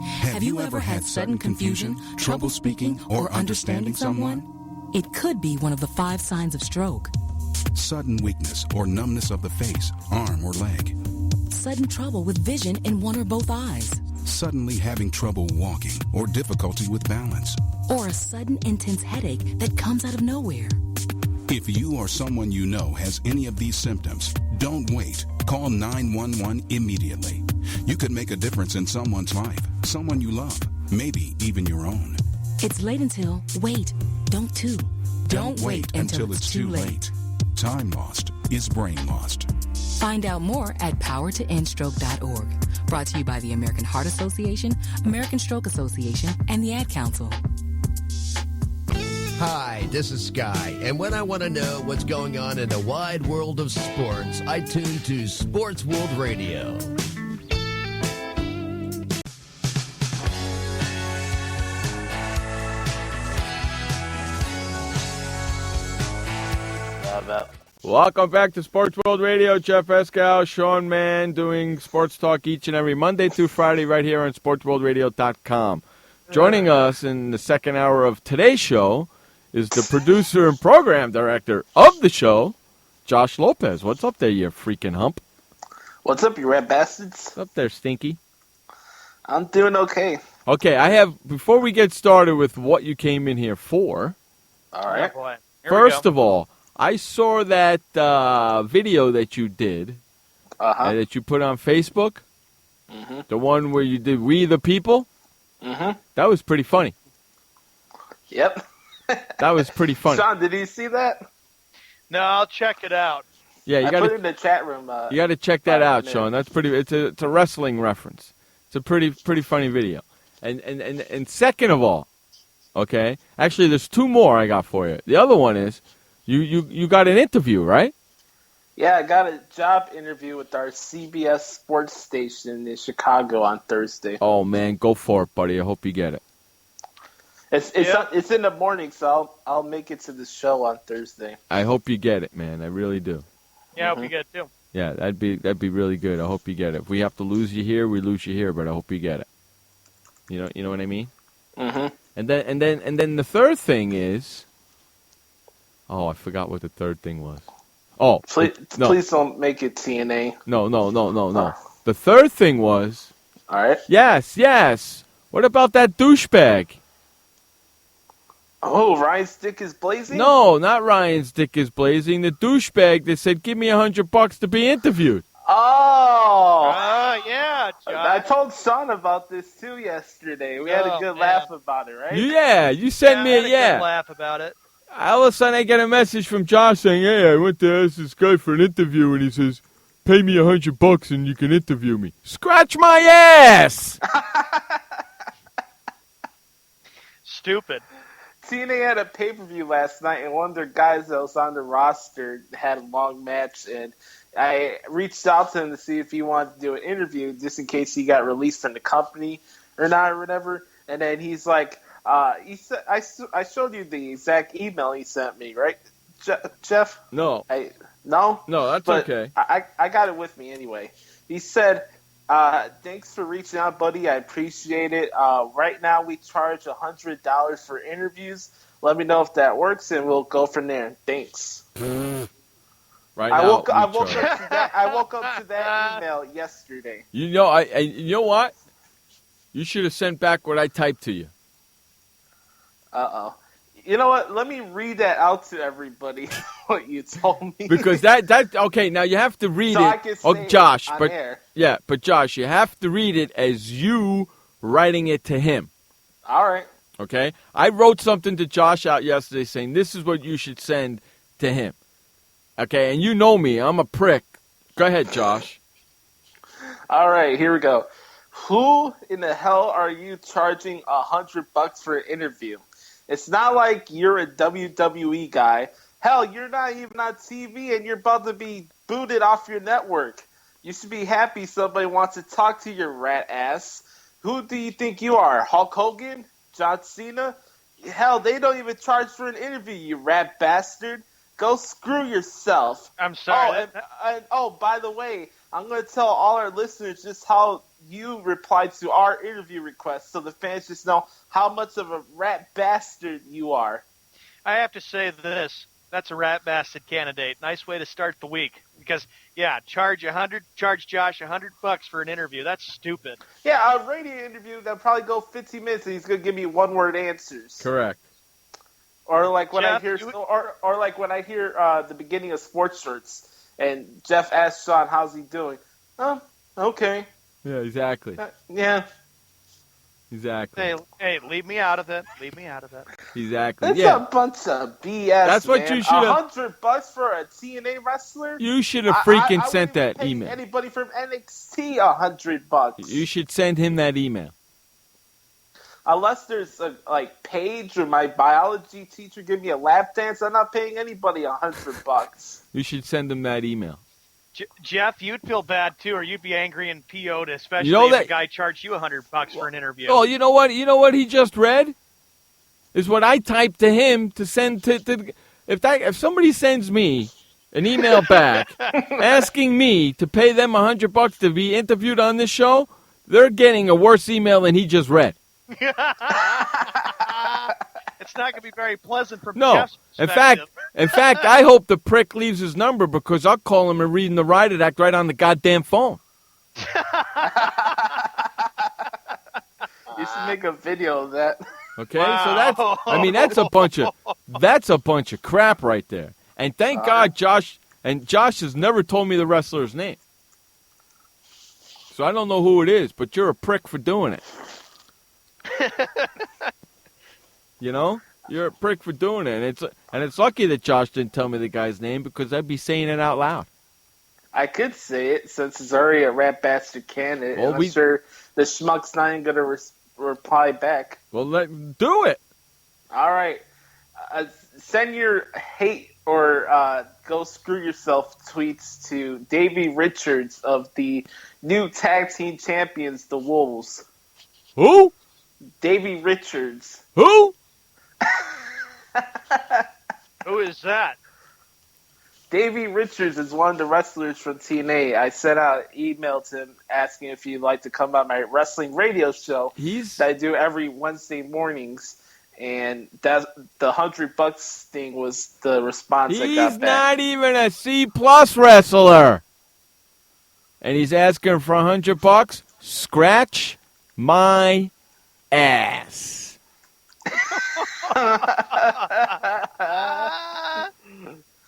Have you ever had sudden confusion, trouble speaking, or understanding someone? It could be one of the 5 signs of stroke. Sudden weakness or numbness of the face, arm, or leg. Sudden trouble with vision in one or both eyes. Suddenly having trouble walking or difficulty with balance. Or a sudden intense headache that comes out of nowhere. If you or someone you know has any of these symptoms, don't wait. Call 911 immediately. You could make a difference in someone's life, someone you love, maybe even your own. It's late until, wait, don't too. Don't wait until it's too late. Time lost is brain lost. Find out more at powertoendstroke.org. Brought to you by the American Heart Association, American Stroke Association, and the Ad Council. Hi, this is Sky, and when I want to know what's going on in the wide world of sports, I tune to Sports World Radio. Welcome back to Sports World Radio. Jeff Escow, Sean Mann, doing sports talk each and every Monday through Friday right here on SportsWorldRadio.com. Joining us in the second hour of today's show is the producer and program director of the show, Josh Lopez. What's up there, you freaking hump? What's up, you rat bastards? What's up there, Stinky? I'm doing okay. Okay, before we get started with what you came in here for, all right. Oh, boy. First of all, I saw that video that you did, that you put on Facebook, the one where you did We the People. Mm-hmm. That was pretty funny. Yep. That was pretty funny. Sean, did you see that? No, I'll check it out. Yeah, you I got put it to in the chat room. you got to check that 5 out, minutes. Sean. That's pretty. It's a wrestling reference. It's a pretty funny video. And second of all, okay, actually, there's two more I got for you. The other one is you got an interview, right? Yeah, I got a job interview with our CBS sports station in Chicago on Thursday. Oh man, go for it, buddy. I hope you get it. It's in the morning, so I'll make it to the show on Thursday. I hope you get it, man. I really do. Yeah, I hope you get it too. Yeah, that'd be really good. I hope you get it. If we have to lose you here, we lose you here, but I hope you get it. You know what I mean? Mm-hmm. And then the third thing is, I forgot what the third thing was. Oh, Please don't make it TNA. No. The third thing was. All right. Yes. What about that douchebag? Oh, Ryan's dick is blazing? No, not Ryan's dick is blazing. The douchebag that said, "Give me $100 to be interviewed." Oh. Yeah, John. I told Sean about this too yesterday. We had a good laugh about it, right? Yeah, you sent me I had a good laugh about it. All of a sudden, I get a message from Josh saying, "Hey, I went to ask this guy for an interview, and he says, pay me $100 and you can interview me." Scratch my ass! Stupid. TNA had a pay-per-view last night, and one of their guys that was on the roster had a long match, and I reached out to him to see if he wanted to do an interview just in case he got released from the company or not or whatever. And then he's like, he said, I showed you the exact email he sent me, right, Jeff? No. No? No, that's but okay. I got it with me anyway. He said, thanks for reaching out, buddy. I appreciate it. Right now we charge $100 for interviews. Let me know if that works, and we'll go from there. Thanks. I woke up to that email yesterday. You know what? You should have sent back what I typed to you. Uh-oh. You know what? Let me read that out to everybody, what you told me. Because okay, now you have to read so it. I can say Josh, on but air. yeah, but Josh, you have to read it as you writing it to him. All right. Okay? I wrote something to Josh out yesterday saying this is what you should send to him. Okay, and you know me, I'm a prick. Go ahead, Josh. All right, here we go. Who in the hell are you charging $100 for an interview? It's not like you're a WWE guy. Hell, you're not even on TV and you're about to be booted off your network. You should be happy somebody wants to talk to your rat ass. Who do you think you are, Hulk Hogan? John Cena? Hell, they don't even charge for an interview, you rat bastard. Go screw yourself. I'm sorry. By the way, I'm going to tell all our listeners just how you replied to our interview request so the fans just know how much of a rat bastard you are. I have to say this. That's a rat bastard candidate. Nice way to start the week. Because, charge Josh $100 for an interview. That's stupid. Yeah, a radio interview that'll probably go 15 minutes and he's going to give me one-word answers. Correct. Or like when Jeff, I hear the beginning of Sports Shirts and Jeff asks Sean, how's he doing? Oh, okay. Yeah, exactly. Yeah. Exactly. Hey, leave me out of it. Exactly. That's a bunch of BS. That's what man. you should have. $100 for a TNA wrestler? You should have freaking I sent that pay email. Anybody from NXT $100. You should send him that email. Unless there's a Paige or my biology teacher give me a lap dance, I'm not paying anybody $100. You should send him that email. Jeff, you'd feel bad too, or you'd be angry and PO'd, especially if a guy charged you $100 for an interview. Oh, you know what? You know what he just read is what I typed to him to send to. If somebody sends me an email back asking me to pay them $100 to be interviewed on this show, they're getting a worse email than he just read. It's not going to be very pleasant from No. Jeff's perspective. In fact, I hope the prick leaves his number because I'll call him and read him the riot act right on the goddamn phone. You should make a video of that. Okay, so that's a bunch of crap right there. And thank God Josh has never told me the wrestler's name. So I don't know who it is, but you're a prick for doing it. You know? You're a prick for doing it. And it's lucky that Josh didn't tell me the guy's name because I'd be saying it out loud. I could say it since it's already a Rat Bastard candidate. Well, and I'm sure the schmuck's not even going to reply back. Well, do it. All right. Send your hate or go screw yourself tweets to Davey Richards of the new tag team champions, the Wolves. Who? Davey Richards. Who? Who is that? Davey Richards is one of the wrestlers from TNA. I sent out an email to him asking if he'd like to come on my wrestling radio show that I do every Wednesday mornings. And that the $100 thing was the response I got back. He's not even a C+ wrestler. And he's asking for $100? Scratch my ass.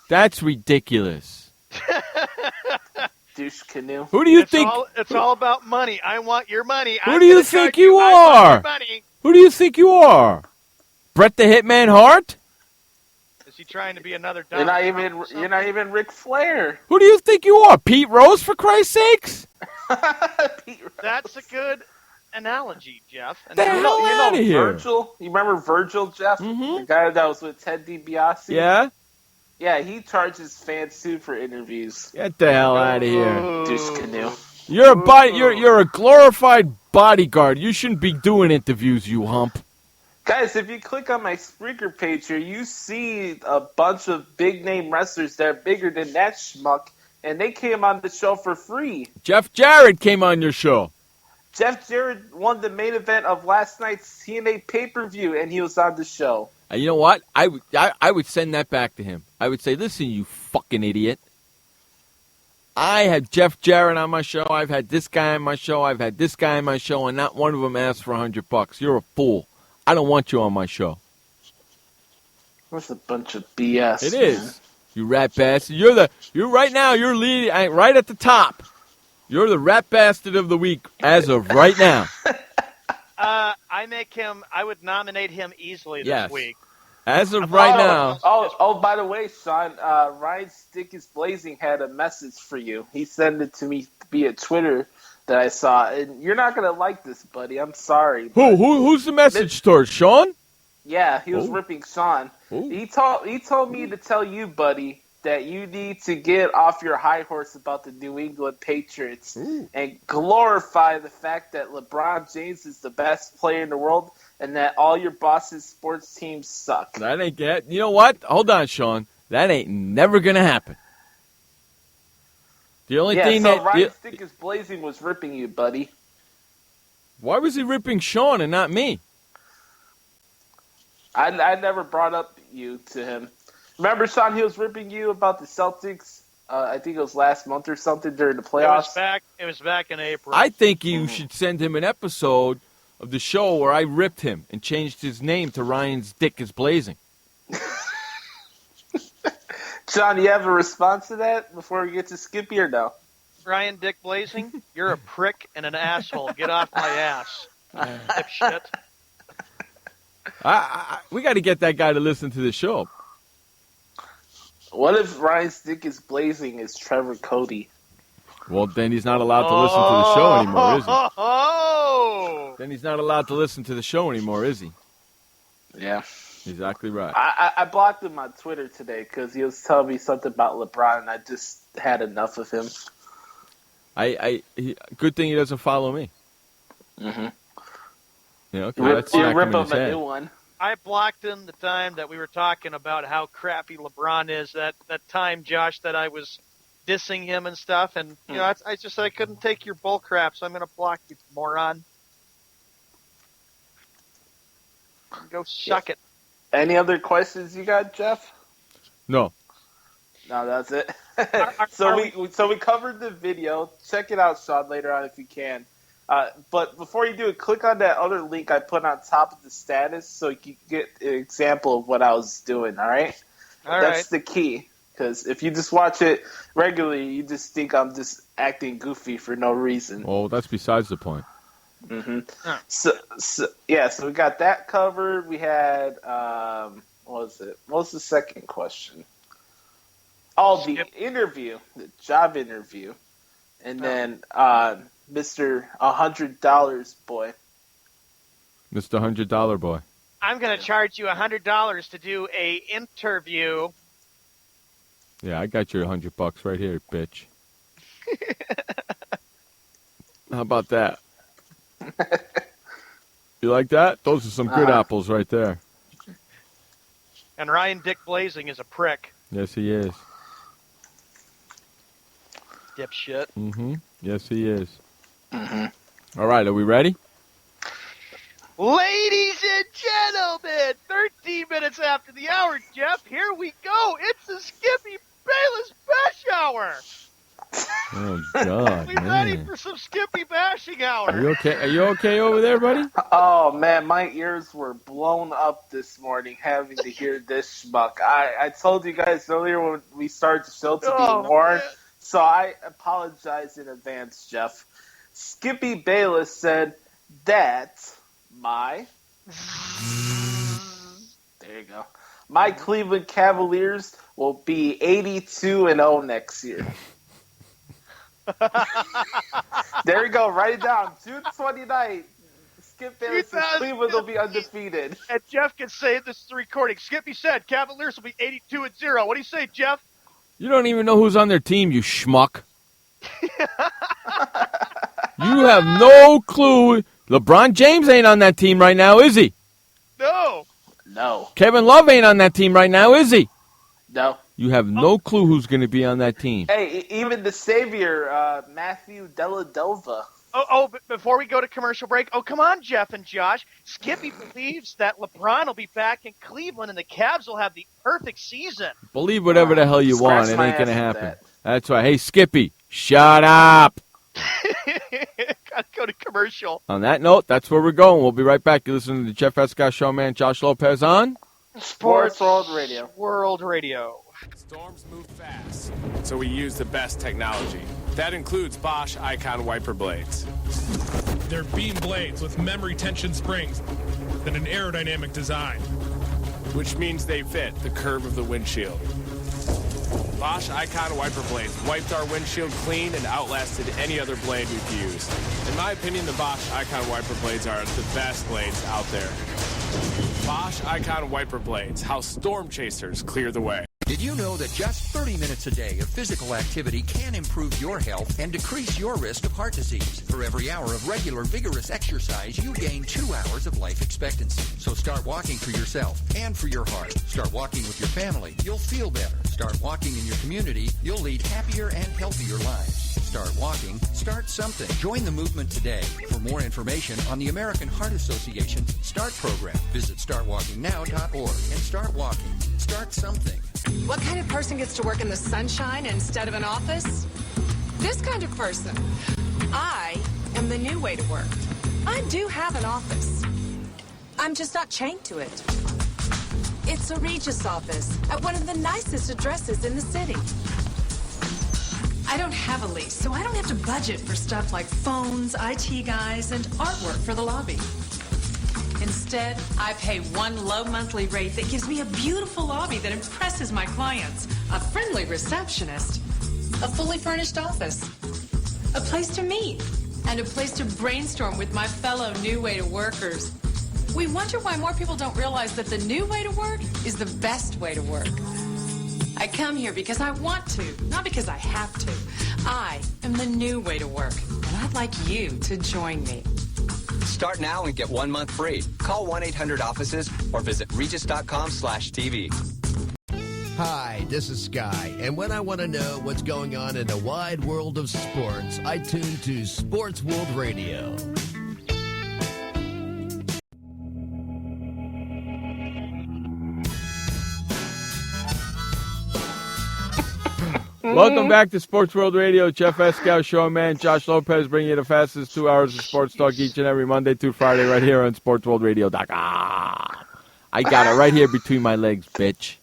That's ridiculous. Douche canoe. Who do you think? It's all about money. I want your money. Who do you think you are? Who do you think you are? Bret the Hitman Hart? Is he trying to be another You're Donald not even Ric Flair. Who do you think you are? Pete Rose, for Christ's sakes? That's a good analogy, Jeff. The hell out of here. Virgil? You remember Virgil, Jeff? The guy that was with Ted DiBiase? Yeah? Yeah, he charges fans too for interviews. Get the hell out of here. Douche canoe. You're a glorified bodyguard. You shouldn't be doing interviews, you hump. Guys, if you click on my Spreaker page here, you see a bunch of big-name wrestlers that are bigger than that schmuck, and they came on the show for free. Jeff Jarrett came on your show. Jeff Jarrett won the main event of last night's TNA pay-per-view, and he was on the show. You know what? I would send that back to him. I would say, listen, you fucking idiot. I had Jeff Jarrett on my show. I've had this guy on my show. I've had this guy on my show, and not one of them asked for $100. You're a fool. I don't want you on my show. That's a bunch of BS. It is. You rat bastard. You're right now. You're leading right at the top. You're the rat bastard of the week as of right now. I would nominate him easily this week. As of right now. Oh, by the way, Sean, Ryan Stick is Blazing had a message for you. He sent it to me via Twitter that I saw, and you're not gonna like this, buddy. I'm sorry. Who's the message towards? Sean? Yeah, he was ripping Sean. He told me to tell you, buddy, that you need to get off your high horse about the New England Patriots and glorify the fact that LeBron James is the best player in the world and that all your boss's sports teams suck. That ain't get. You know what? Hold on, Sean. That ain't never gonna happen. The only thing that Ryan Stick is Blazing was ripping you, buddy. Why was he ripping Sean and not me? I never brought up you to him. Remember, Sean, he was ripping you about the Celtics. I think it was last month or something during the playoffs. It was back in April. I think you should send him an episode of the show where I ripped him and changed his name to Ryan's Dick is Blazing. John, do you have a response to that before we get to Skippy or no? Ryan Dick Blazing, you're a prick and an asshole. Get off my ass. Dipshit. We got to get that guy to listen to the show. What if Ryan's Dick is Blazing is Trevor Cody? Well, then he's not allowed to listen to the show anymore, is he? Then he's not allowed to listen to the show anymore, is he? Yeah. Exactly right. I blocked him on Twitter today because he was telling me something about LeBron, and I just had enough of him. Good thing he doesn't follow me. Mm-hmm. Yeah, okay, you rip him a new one. I blocked him the time that we were talking about how crappy LeBron is. That time, Josh, that I was dissing him and stuff, and you know, I just said I couldn't take your bull crap, so I'm going to block you, moron. Go suck it. Any other questions you got, Jeff? No. No, that's it. So we covered the video. Check it out, Sean, later on if you can. But before you do it, click on that other link I put on top of the status so you can get an example of what I was doing, all right? That's the key. Because if you just watch it regularly, you just think I'm just acting goofy for no reason. Well, that's besides the point. Mm-hmm. So we got that covered. We had what was it? What was the second question? Oh, the interview, the job interview, and then Mr. $100 boy. Mr. $100 boy. I'm going to charge you $100 to do a interview. Yeah, I got your $100 right here, bitch. How about that? You like that? Those are some good apples right there. And Ryan Dick Blazing is a prick. Yes, he is. Dipshit. Mm-hmm. Yes, he is. Mm-hmm. All right, are we ready? Ladies and gentlemen, 13 minutes after the hour, Jeff, here we go. It's the Skippy Bayless Bash Hour. Oh, God, We man. ready for some Skippy bashing hour. Are you okay? Are you okay over there, buddy? Oh, man, my ears were blown up this morning having to hear this schmuck. I told you guys earlier when we started the show to be warned, so I apologize in advance, Jeff. Skippy Bayless said that there you go. My Cleveland Cavaliers will be 82-0 next year. There you go. Write it down. June 29th. Skip Bayless says Cleveland will be undefeated. And Jeff can say this is the recording. Skippy said Cavaliers will be 82-0. What do you say, Jeff? You don't even know who's on their team, you schmuck. You have no clue. LeBron James ain't on that team right now, is he? No. Kevin Love ain't on that team right now, is he? No. You have no clue who's going to be on that team. Hey, even the savior, Matthew Dellavedova. But before we go to commercial break, come on, Jeff and Josh. Skippy believes that LeBron will be back in Cleveland and the Cavs will have the perfect season. Believe whatever the hell you want. It ain't going to happen. That. That's right. Hey, Skippy, shut up. Gotta go to commercial. On that note, that's where we're going. We'll be right back. You're listening to the Jeff Escott Show, man. Josh Lopez on Sports World Radio. World Radio. Storms move fast, so we use the best technology. That includes Bosch Icon wiper blades. They're beam blades with memory tension springs and an aerodynamic design, which means they fit the curve of the windshield. Bosch Icon wiper blades wiped our windshield clean and outlasted any other blade we've used. In my opinion, the Bosch Icon wiper blades are the best blades out there. Bosch Icon wiper blades, how storm chasers clear the way. Did you know that just 30 minutes a day of physical activity can improve your health and decrease your risk of heart disease? For every hour of regular, vigorous exercise, you gain 2 hours of life expectancy. So start walking for yourself and for your heart. Start walking with your family. You'll feel better. Start walking in your community. You'll lead happier and healthier lives. Start walking. Start something. Join the movement today. For more information on the American Heart Association START program, visit startwalkingnow.org and start walking. Start something. What kind of person gets to work in the sunshine instead of an office? This kind of person. I am the new way to work. I do have an office. I'm just not chained to it. It's a Regis office at one of the nicest addresses in the city. I don't have a lease, so I don't have to budget for stuff like phones, IT guys, and artwork for the lobby. Instead, I pay one low monthly rate that gives me a beautiful lobby that impresses my clients, a friendly receptionist, a fully furnished office, a place to meet, and a place to brainstorm with my fellow New Way to Workers. We wonder why more people don't realize that the new way to work is the best way to work. I come here because I want to, not because I have to. I am the new way to work, and I'd like you to join me. Start now and get 1 month free. Call 1-800-OFFICES or visit regis.com/TV. Hi, this is Sky, and when I want to know what's going on in the wide world of sports, I tune to Sports World Radio. Welcome back to Sports World Radio. Jeff Escott Show, man. Josh Lopez bringing you the fastest 2 hours of sports talk each and every Monday through Friday right here on SportsWorldRadio.com. I got it right here between my legs, bitch.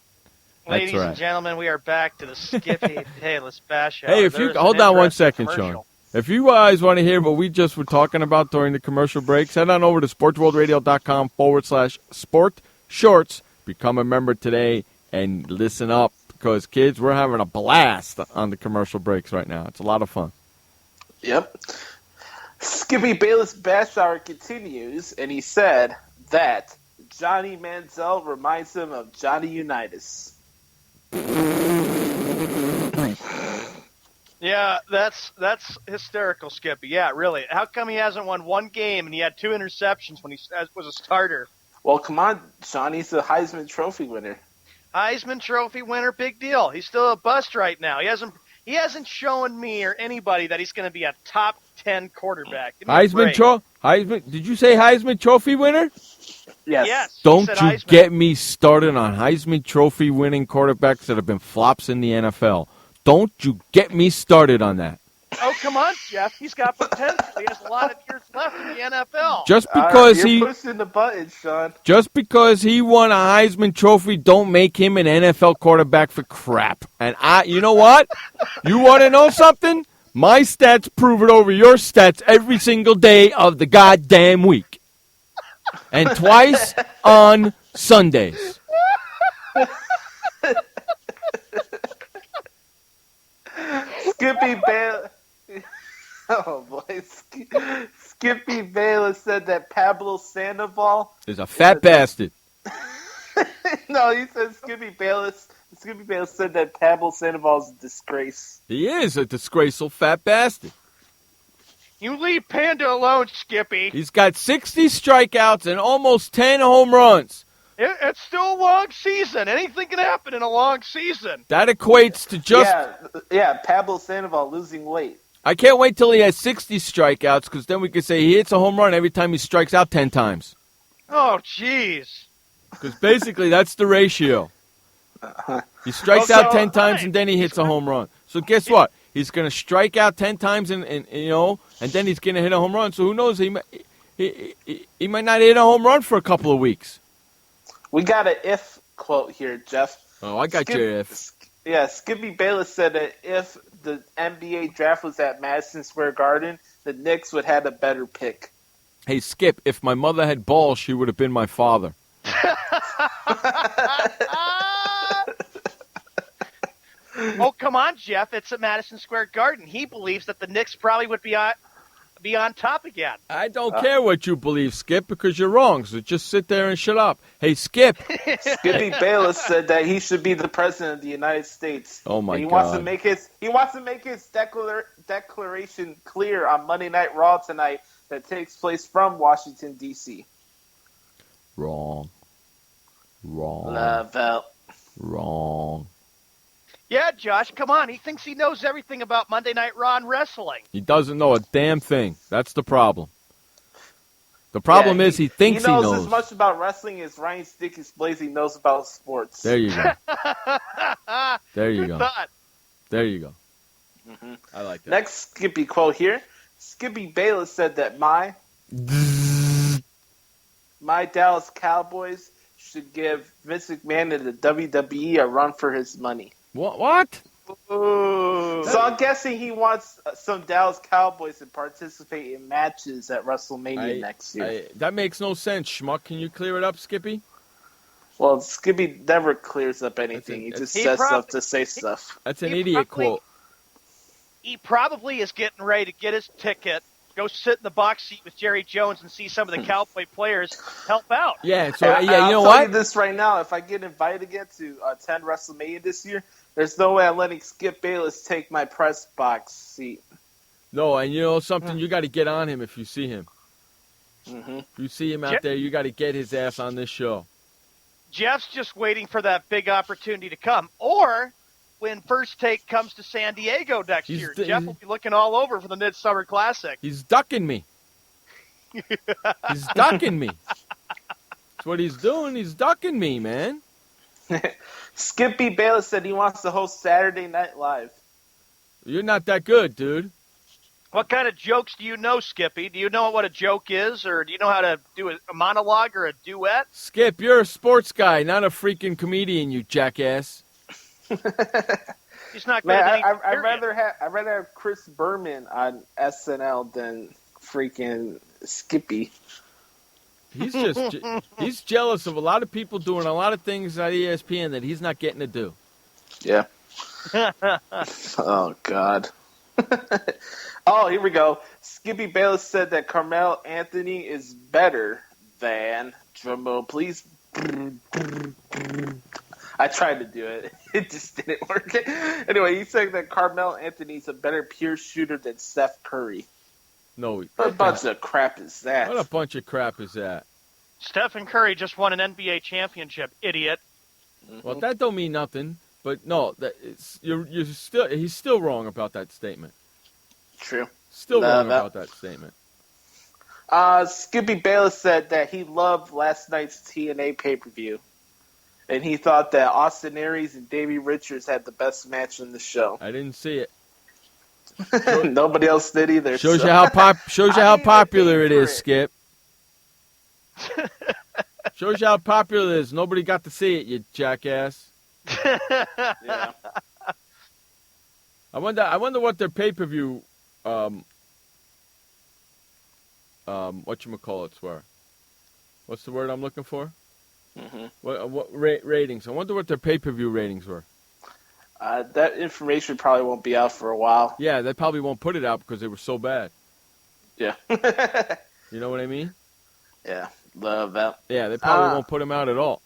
Ladies and gentlemen, we are back to the Skippy Bayless Bash Hour. Hey, if you hold on 1 second, Sean. If you guys want to hear what we just were talking about during the commercial breaks, head on over to sportsworldradio.com/sport shorts. Become a member today and listen up because, kids, we're having a blast on the commercial breaks right now. It's a lot of fun. Yep. Skippy Bayless Bash Hour continues, and he said that Johnny Manziel reminds him of Johnny Unitas. Yeah, that's hysterical, Skippy. Yeah, really. How come he hasn't won one game and he had 2 interceptions when he was a starter? Well, come on, Johnny's a Heisman Trophy winner. Heisman Trophy winner, big deal. He's still a bust right now. He hasn't shown me or anybody that he's going to be a top 10 quarterback. Heisman. Did you say Heisman Trophy winner? Yes. Don't you get me started on Heisman Trophy winning quarterbacks that have been flops in the NFL. Don't you get me started on that. Oh, come on, Jeff. He's got potential. He has a lot of years left in the NFL. Just because you're pushing the buttons, Sean. Just because he won a Heisman Trophy don't make him an NFL quarterback for crap. And you know what? You want to know something? My stats prove it over your stats every single day of the goddamn week. And twice on Sundays. Skippy Bayless. Oh boy, Skippy Bayless said that Pablo Sandoval is a fat bastard. No, he said Skippy Bayless. Skippy Bayless said that Pablo Sandoval is a disgrace. He is a disgraceful fat bastard. You leave Panda alone, Skippy. He's got 60 strikeouts and almost 10 home runs. It's still a long season. Anything can happen in a long season. That equates to just... Yeah, Pablo Sandoval losing weight. I can't wait till he has 60 strikeouts because then we can say he hits a home run every time he strikes out 10 times. Oh, jeez. Because basically that's the ratio. He strikes out 10 times and then he hits a home run. So guess what? He's going to strike out 10 times and then he's going to hit a home run. So who knows? He might not hit a home run for a couple of weeks. We got an if quote here, Jeff. Oh, I got your if. Yeah, Skippy Bayless said that if the NBA draft was at Madison Square Garden, the Knicks would have a better pick. Hey, Skip, if my mother had balls, she would have been my father. Oh, come on, Jeff. It's at Madison Square Garden. He believes that the Knicks probably would be on top again. I don't care what you believe, Skip, because you're wrong. So just sit there and shut up. Hey, Skip. Skippy Bayless said that he should be the president of the United States. Oh my God. He wants to make his declaration clear on Monday Night Raw tonight that takes place from Washington D.C. Wrong. Lavelle. Wrong. Yeah, Josh, come on. He thinks he knows everything about Monday Night Raw and wrestling. He doesn't know a damn thing. That's the problem. The problem is he thinks he knows. He knows as much about wrestling as Ryan Stick explains he knows about sports. There you go. There you go. Thought. There you go. Mm-hmm. I like that. Next Skippy quote here. Skippy Bayless said that my Dallas Cowboys should give Vince McMahon and the WWE a run for his money. What? Ooh. So I'm guessing he wants some Dallas Cowboys to participate in matches at WrestleMania next year. That makes no sense, schmuck. Can you clear it up, Skippy? Well, Skippy never clears up anything. He just says stuff to say stuff. That's an idiot quote. He probably is getting ready to get his ticket, go sit in the box seat with Jerry Jones and see some of the Cowboy players help out. Yeah, so you know I'll what? tell you this right now. If I get invited again to attend WrestleMania this year, there's no way I'm letting Skip Bayless take my press box seat. No, and you know something? You got to get on him if you see him. Mm-hmm. If you see him out there, you got to get his ass on this show. Jeff's just waiting for that big opportunity to come. Or when First Take comes to San Diego next year, Jeff will be looking all over for the Midsummer Classic. He's ducking me. He's ducking me. That's what he's doing. He's ducking me, man. Skippy Bayless said he wants to host Saturday Night Live. You're not that good, dude. What kind of jokes do you know, Skippy? Do you know what a joke is, or do you know how to do a monologue or a duet? Skip, you're a sports guy, not a freaking comedian, you jackass. He's not good Man, at anything. I'd rather have Chris Berman on SNL than freaking Skippy. He's jealous of a lot of people doing a lot of things at ESPN that he's not getting to do. Yeah. Oh, God. Oh, here we go. Skippy Bayless said that Carmelo Anthony is better than, drumroll please. I tried to do it. It just didn't work. Anyway, he said that Carmelo Anthony's a better pure shooter than Steph Curry. No. What a bunch of crap is that? What a bunch of crap is that? Stephen Curry just won an NBA championship, idiot. Well, that don't mean nothing. But no, he's still wrong about that statement. True. Still wrong about that statement. Skippy Bayless said that he loved last night's TNA pay-per-view. And he thought that Austin Aries and Davey Richards had the best match in the show. I didn't see it. Nobody else did either. Shows you how popular it is, Skip. Shows you how popular it is. Nobody got to see it, you jackass. Yeah. I wonder what their pay-per-view whatchamacallits were. What's the word I'm looking for? Mm-hmm. What ratings? I wonder what their pay-per-view ratings were. That information probably won't be out for a while. Yeah, they probably won't put it out because they were so bad. Yeah. You know what I mean? Yeah, love that. Yeah, they probably won't put them out at all.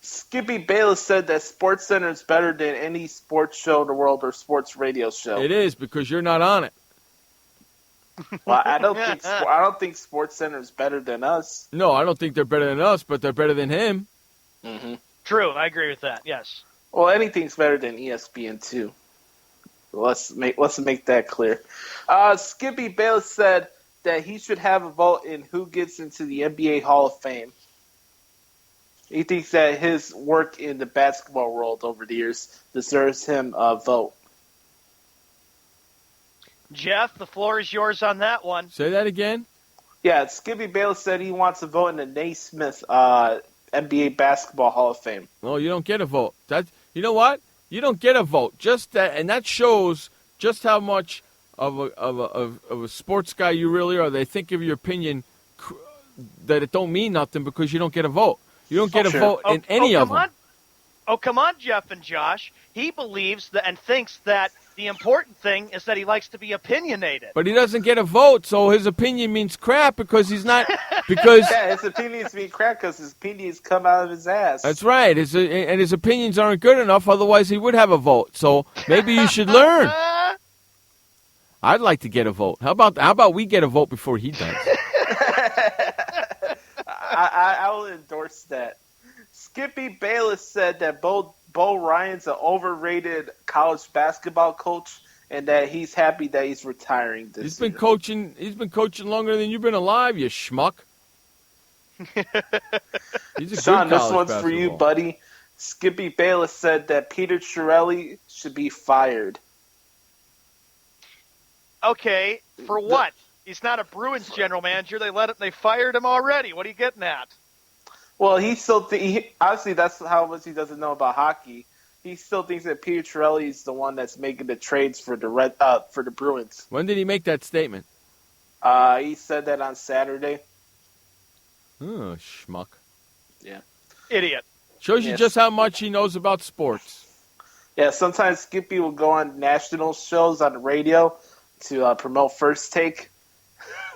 Skippy Bayless said that SportsCenter is better than any sports show in the world or sports radio show. It is because you're not on it. Well, I don't think SportsCenter is better than us. No, I don't think they're better than us, but they're better than him. Mm-hmm. True, I agree with that. Yes. Well, anything's better than ESPN too. Let's make that clear. Skippy Bayless said that he should have a vote in who gets into the NBA Hall of Fame. He thinks that his work in the basketball world over the years deserves him a vote. Jeff, the floor is yours on that one. Say that again? Yeah, Skippy Bayless said he wants a vote in the Naismith NBA Basketball Hall of Fame. No, you don't get a vote. You know what? You don't get a vote. Just that, and that shows just how much of a sports guy you really are. They think of your opinion that it don't mean nothing because you don't get a vote. You don't get a vote in any of them. Oh, come on, Jeff and Josh. He believes that and thinks that the important thing is that he likes to be opinionated. But he doesn't get a vote, so his opinion means crap because he's not. Because yeah, his opinions mean crap because his opinions come out of his ass. That's right. His opinions aren't good enough, otherwise he would have a vote. So maybe you should learn. I'd like to get a vote. How about we get a vote before he does? I will endorse that. Skippy Bayless said that Bo Ryan's an overrated college basketball coach, and that he's happy that he's retiring this He's been coaching longer than you've been alive, you schmuck. He's a Sean, good this one's basketball. for you, buddy. Skippy Bayless said that Peter Chiarelli should be fired. Okay, for what? He's not a Bruins general manager. They fired him already. What are you getting at? Well, he still obviously that's how much he doesn't know about hockey. He still thinks that Peter Chiarelli is the one that's making the trades for the Bruins. When did he make that statement? He said that on Saturday. Oh, schmuck. Yeah. Idiot. Shows you just how much he knows about sports. Yeah, sometimes Skippy will go on national shows on the radio to promote First Take,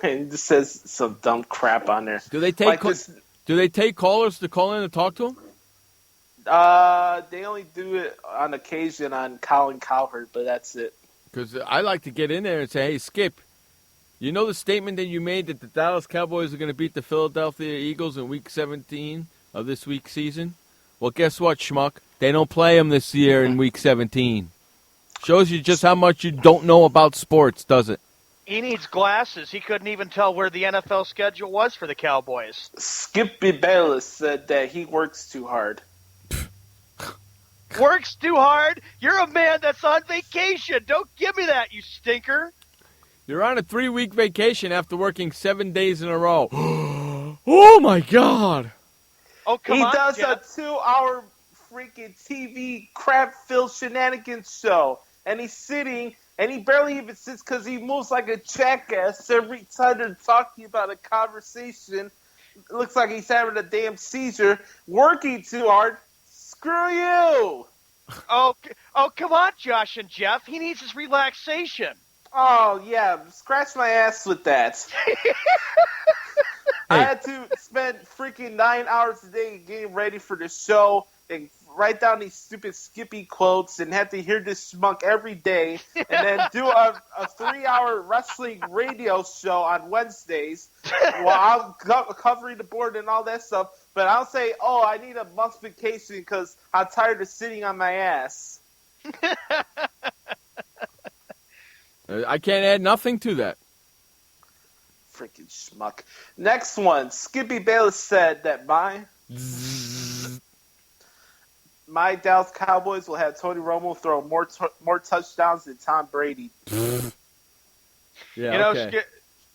and he just says some dumb crap on there. Do they take callers to call in and talk to him? They only do it on occasion on Colin Cowherd, but that's it. Because I like to get in there and say, hey, Skip, you know the statement that you made that the Dallas Cowboys are going to beat the Philadelphia Eagles in Week 17 of this week's season? Well, guess what, schmuck? They don't play them this year in Week 17. Shows you just how much you don't know about sports, does it? He needs glasses. He couldn't even tell where the NFL schedule was for the Cowboys. Skippy Bayless said that he works too hard. Works too hard? You're a man that's on vacation. Don't give me that, you stinker. You're on a 3-week vacation after working 7 days in a row. Oh, my God. Oh, come on, He does Jeff. a 2-hour freaking TV crap-filled shenanigans show. And he's sitting, and he barely even sits because he moves like a jackass every time they're talking about a conversation. It looks like he's having a damn seizure, working too hard. Screw you! Oh, come on, Josh and Jeff. He needs his relaxation. Oh, yeah, scratch my ass with that. I had to spend freaking 9 hours a day getting ready for the show and write down these stupid Skippy quotes and have to hear this schmuck every day and then do a 3-hour wrestling radio show on Wednesdays while I'm covering the board and all that stuff. But I'll say, oh, I need a month's vacation because I'm tired of sitting on my ass. I can't add nothing to that. Freaking schmuck. Next one. Skip Bayless said that my Dallas Cowboys will have Tony Romo throw more touchdowns than Tom Brady.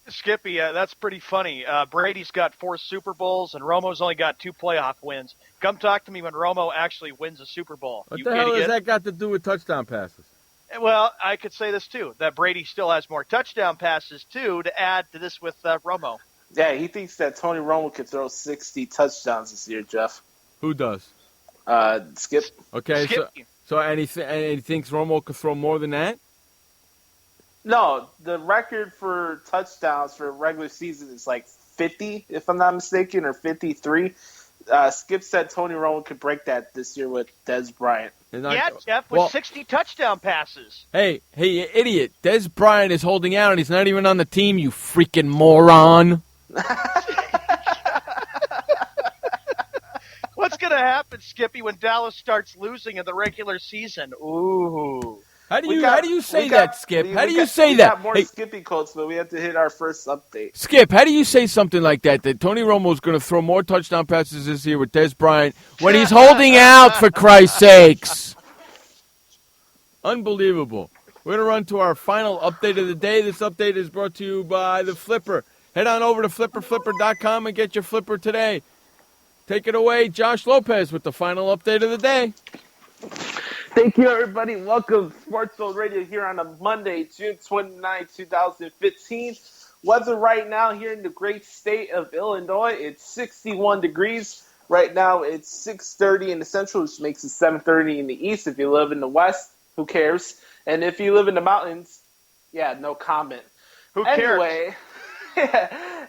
Skippy, that's pretty funny. Brady's got 4 Super Bowls, and Romo's only got 2 playoff wins. Come talk to me when Romo actually wins a Super Bowl. What the hell has that got to do with touchdown passes? Well, I could say this, too, that Brady still has more touchdown passes, too, to add to this with Romo. Yeah, he thinks that Tony Romo could throw 60 touchdowns this year, Jeff. Who does? Skip. Okay, Skip. and he thinks Romo could throw more than that? No, the record for touchdowns for a regular season is like 50, if I'm not mistaken, or 53. Skip said Tony Romo could break that this year with Dez Bryant. Yeah, Jeff, with 60 touchdown passes. Hey, you idiot. Dez Bryant is holding out, and he's not even on the team, you freaking moron. What's going to happen, Skippy, when Dallas starts losing in the regular season? Ooh. How do you say that, Skip? How do you say that? We got more Skippy quotes, but we have to hit our first update. Skip, how do you say something like that Tony Romo is going to throw more touchdown passes this year with Dez Bryant when he's holding out, for Christ's sakes? Unbelievable. We're going to run to our final update of the day. This update is brought to you by the Flipper. Head on over to flipper.com and get your Flipper today. Take it away, Josh Lopez, with the final update of the day. Thank you, everybody. Welcome to Sports World Radio here on a Monday, June 29, 2015. Weather right now here in the great state of Illinois, it's 61 degrees. Right now, it's 6:30 in the central, which makes it 7:30 in the east. If you live in the west, who cares? And if you live in the mountains, yeah, no comment. Who cares?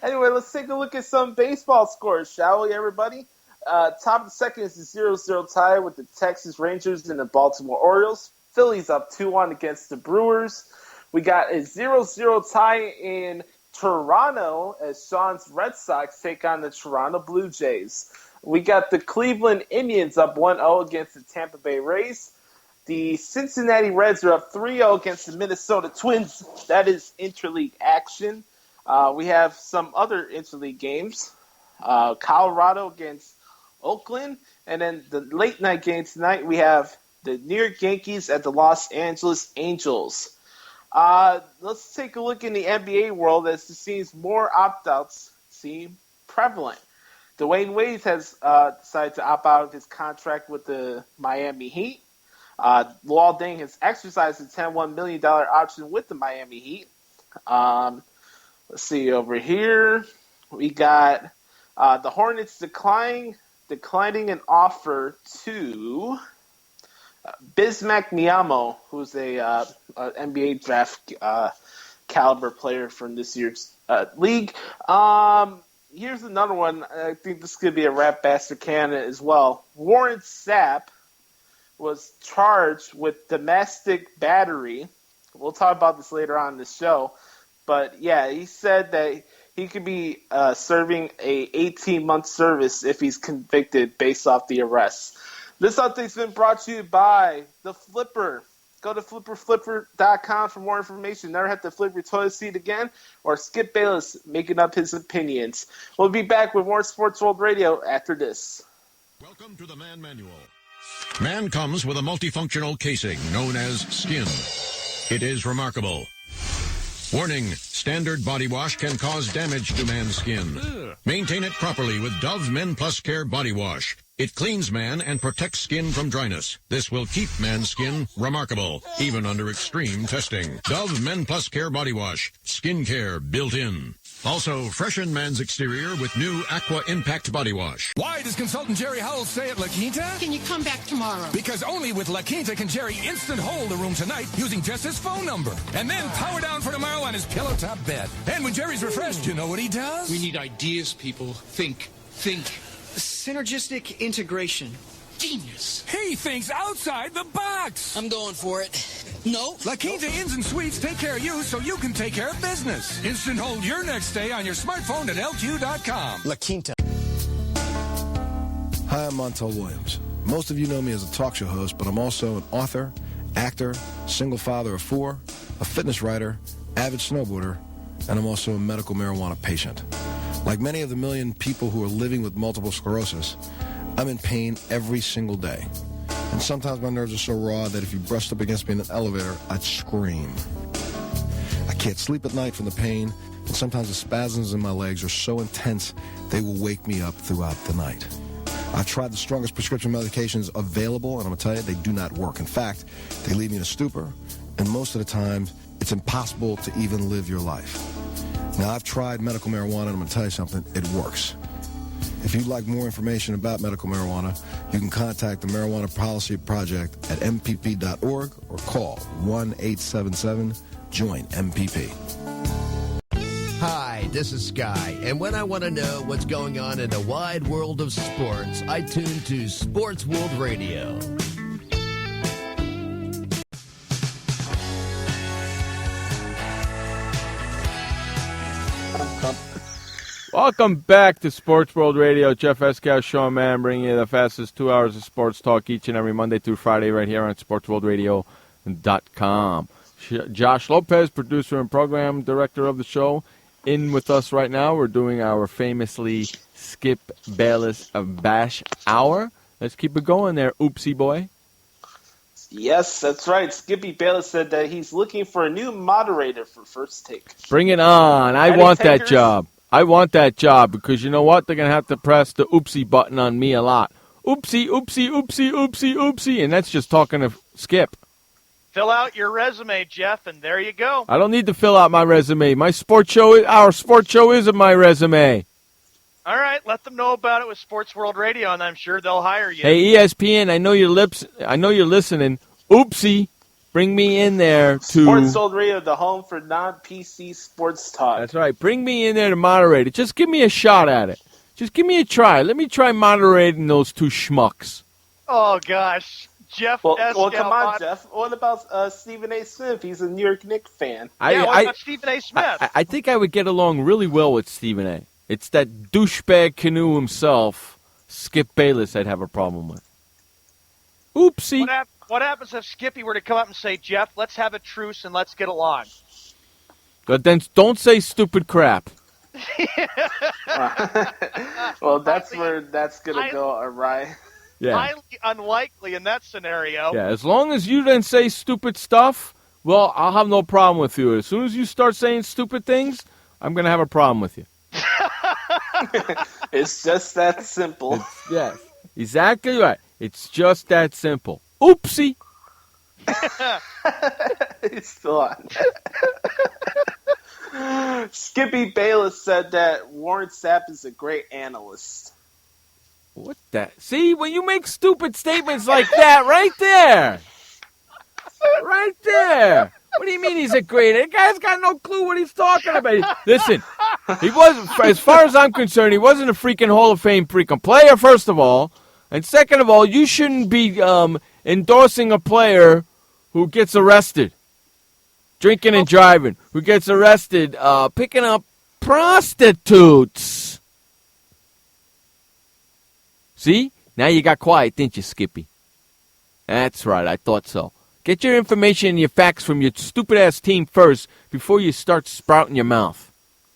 Anyway, let's take a look at some baseball scores, shall we, everybody? Top of the second is a 0-0 tie with the Texas Rangers and the Baltimore Orioles. Phillies up 2-1 against the Brewers. We got a 0-0 tie in Toronto as Sean's Red Sox take on the Toronto Blue Jays. We got the Cleveland Indians up 1-0 against the Tampa Bay Rays. The Cincinnati Reds are up 3-0 against the Minnesota Twins. That is interleague action. We have some other interleague games. Colorado against Oakland. And then the late night game tonight, we have the New York Yankees at the Los Angeles Angels. Let's take a look in the NBA world as it seems more opt-outs seem prevalent. Dwayne Wade has decided to opt out of his contract with the Miami Heat. Luol Deng has exercised a $10 million option with the Miami Heat. Let's see over here. We got the Hornets declining an offer to Bismack Biyombo, who's a NBA draft caliber player from this year's league. Here's another one. I think this could be a rap bastard candidate as well. Warren Sapp was charged with domestic battery. We'll talk about this later on in the show. But, yeah, he said that he could be serving a 18-month service if he's convicted based off the arrest. This update's been brought to you by The Flipper. Go to flipper.com for more information. Never have to flip your toilet seat again. Or Skip Bayless making up his opinions. We'll be back with more Sports World Radio after this. Welcome to the Man Manual. Man comes with a multifunctional casing known as skin. It is remarkable. Warning, standard body wash can cause damage to man's skin. Maintain it properly with Dove Men Plus Care Body Wash. It cleans man and protects skin from dryness. This will keep man's skin remarkable, even under extreme testing. Dove Men Plus Care Body Wash. Skin care built in. Also, freshen man's exterior with new Aqua Impact Body Wash. Why does consultant Jerry Howell stay at La Quinta? Can you come back tomorrow? Because only with La Quinta can Jerry instant hold the room tonight using just his phone number. And then power down for tomorrow on his pillow top bed. And when Jerry's refreshed, you know what he does? We need ideas, people. Think. Synergistic integration. Genius. He thinks outside the box. I'm going for it. No. La Quinta Inns and Suites take care of you so you can take care of business. Instant hold your next stay on your smartphone at LQ.com. La Quinta. Hi, I'm Montel Williams. Most of you know me as a talk show host, but I'm also an author, actor, single father of 4, a fitness writer, avid snowboarder, and I'm also a medical marijuana patient. Like many of the million people who are living with multiple sclerosis, I'm in pain every single day. And sometimes my nerves are so raw that if you brushed up against me in an elevator, I'd scream. I can't sleep at night from the pain, and sometimes the spasms in my legs are so intense they will wake me up throughout the night. I've tried the strongest prescription medications available, and I'm going to tell you, they do not work. In fact, they leave me in a stupor, and most of the time, it's impossible to even live your life. Now, I've tried medical marijuana, and I'm going to tell you something, it works. If you'd like more information about medical marijuana, you can contact the Marijuana Policy Project at mpp.org or call 1-877-JOIN-MPP. Hi, this is Sky, and when I want to know what's going on in the wide world of sports, I tune to Sports World Radio. Welcome back to Sports World Radio. Jeff Escow, Sean Mann, bringing you the fastest 2 hours of sports talk each and every Monday through Friday right here on SportsWorldRadio.com. Josh Lopez, producer and program director of the show, in with us right now. We're doing our famously Skip Bayless Bash Hour. Let's keep it going there, oopsie boy. Yes, that's right. Skippy Bayless said that he's looking for a new moderator for First Take. Bring it on. I want that job. I want that job because you know what? They're going to have to press the oopsie button on me a lot. Oopsie, oopsie, oopsie, oopsie, oopsie. And that's just talking to Skip. Fill out your resume, Jeff, and there you go. I don't need to fill out my resume. Our sports show is my resume. All right, let them know about it with Sports World Radio, and I'm sure they'll hire you. Hey, ESPN, I know you're listening. Oopsie. Bring me in there to... Sports World Radio, the home for non-PC sports talk. That's right. Bring me in there to moderate it. Just give me a shot at it. Just give me a try. Let me try moderating those two schmucks. Oh, gosh. Jeff Well, come on, Jeff. What about Stephen A. Smith? He's a New York Knicks fan. What about Stephen A. Smith? I think I would get along really well with Stephen A. It's that douchebag canoe himself, Skip Bayless, I'd have a problem with. Oopsie. What happens if Skippy were to come up and say, Jeff, let's have a truce and let's get along? But then don't say stupid crap. Well, that's where that's going to go awry. Yeah. Highly unlikely in that scenario. Yeah, as long as you didn't say stupid stuff, well, I'll have no problem with you. As soon as you start saying stupid things, I'm going to have a problem with you. It's just that simple. Yes, exactly right. It's just that simple. Oopsie. He's still on. Skippy Bayless said that Warren Sapp is a great analyst. What that? See, when you make stupid statements like that, right there. Right there. What do you mean he's a great? That guy's got no clue what he's talking about. Listen, he wasn't, as far as I'm concerned, he wasn't a freaking Hall of Fame freaking player, first of all. And second of all, you shouldn't be endorsing a player who gets arrested, drinking and driving, who gets arrested picking up prostitutes. See? Now you got quiet, didn't you, Skippy? That's right, I thought so. Get your information and your facts from your stupid-ass team first before you start sprouting your mouth.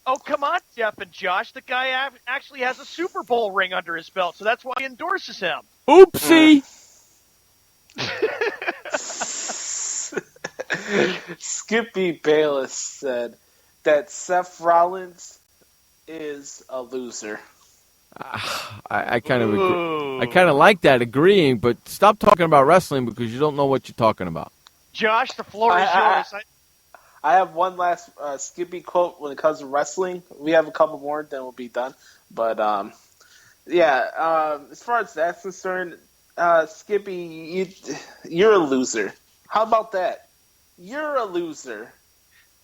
Oh, come on, Jeff and Josh. The guy actually has a Super Bowl ring under his belt, so that's why he endorses him. Oopsie! Skippy Bayless said that Seth Rollins is a loser. I kind of agree. I kind of like that agreeing, but stop talking about wrestling because you don't know what you're talking about. Josh, the floor is yours. I have one last Skippy quote when it comes to wrestling. We have a couple more, then we'll be done. But, as far as that's concerned, Skippy, you're a loser. How about that? You're a loser.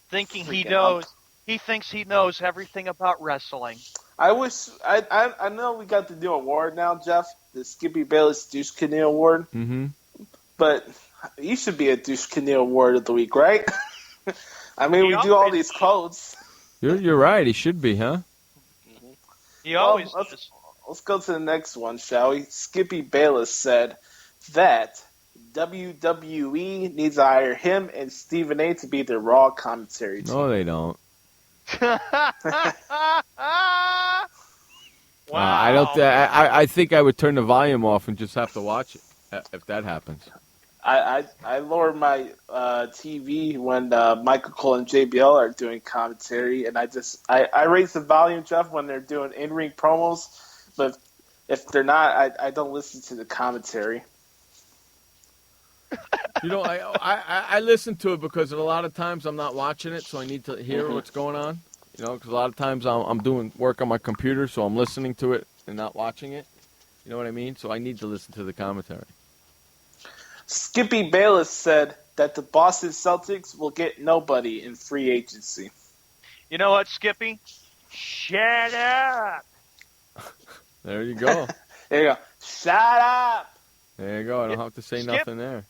Thinking he Freaking knows. He thinks he knows everything about wrestling. I wish I know we got the new award now, Jeff, the Skippy Bayless Douche Canoe Award. Mm-hmm. But you should be a Douche Canoe Award of the Week, right? I mean, we do all these quotes. You're right. He should be, huh? He always does. Let's go to the next one, shall we? Skippy Bayless said that WWE needs to hire him and Stephen A. to be the Raw commentary team. No, they don't. Wow. I don't. I think I would turn the volume off and just have to watch it if that happens. I lower my TV when Michael Cole and JBL are doing commentary, and I raise the volume, Jeff, when they're doing in-ring promos. But if they're not, I don't listen to the commentary. You know, I listen to it because a lot of times I'm not watching it, so I need to hear what's going on. You know, because a lot of times I'm doing work on my computer, so I'm listening to it and not watching it. You know what I mean? So I need to listen to the commentary. Skippy Bayless said that the Boston Celtics will get nobody in free agency. You know what, Skippy? Shut up. There you go. There you go. Shut up. There you go. I don't have to say nothing there.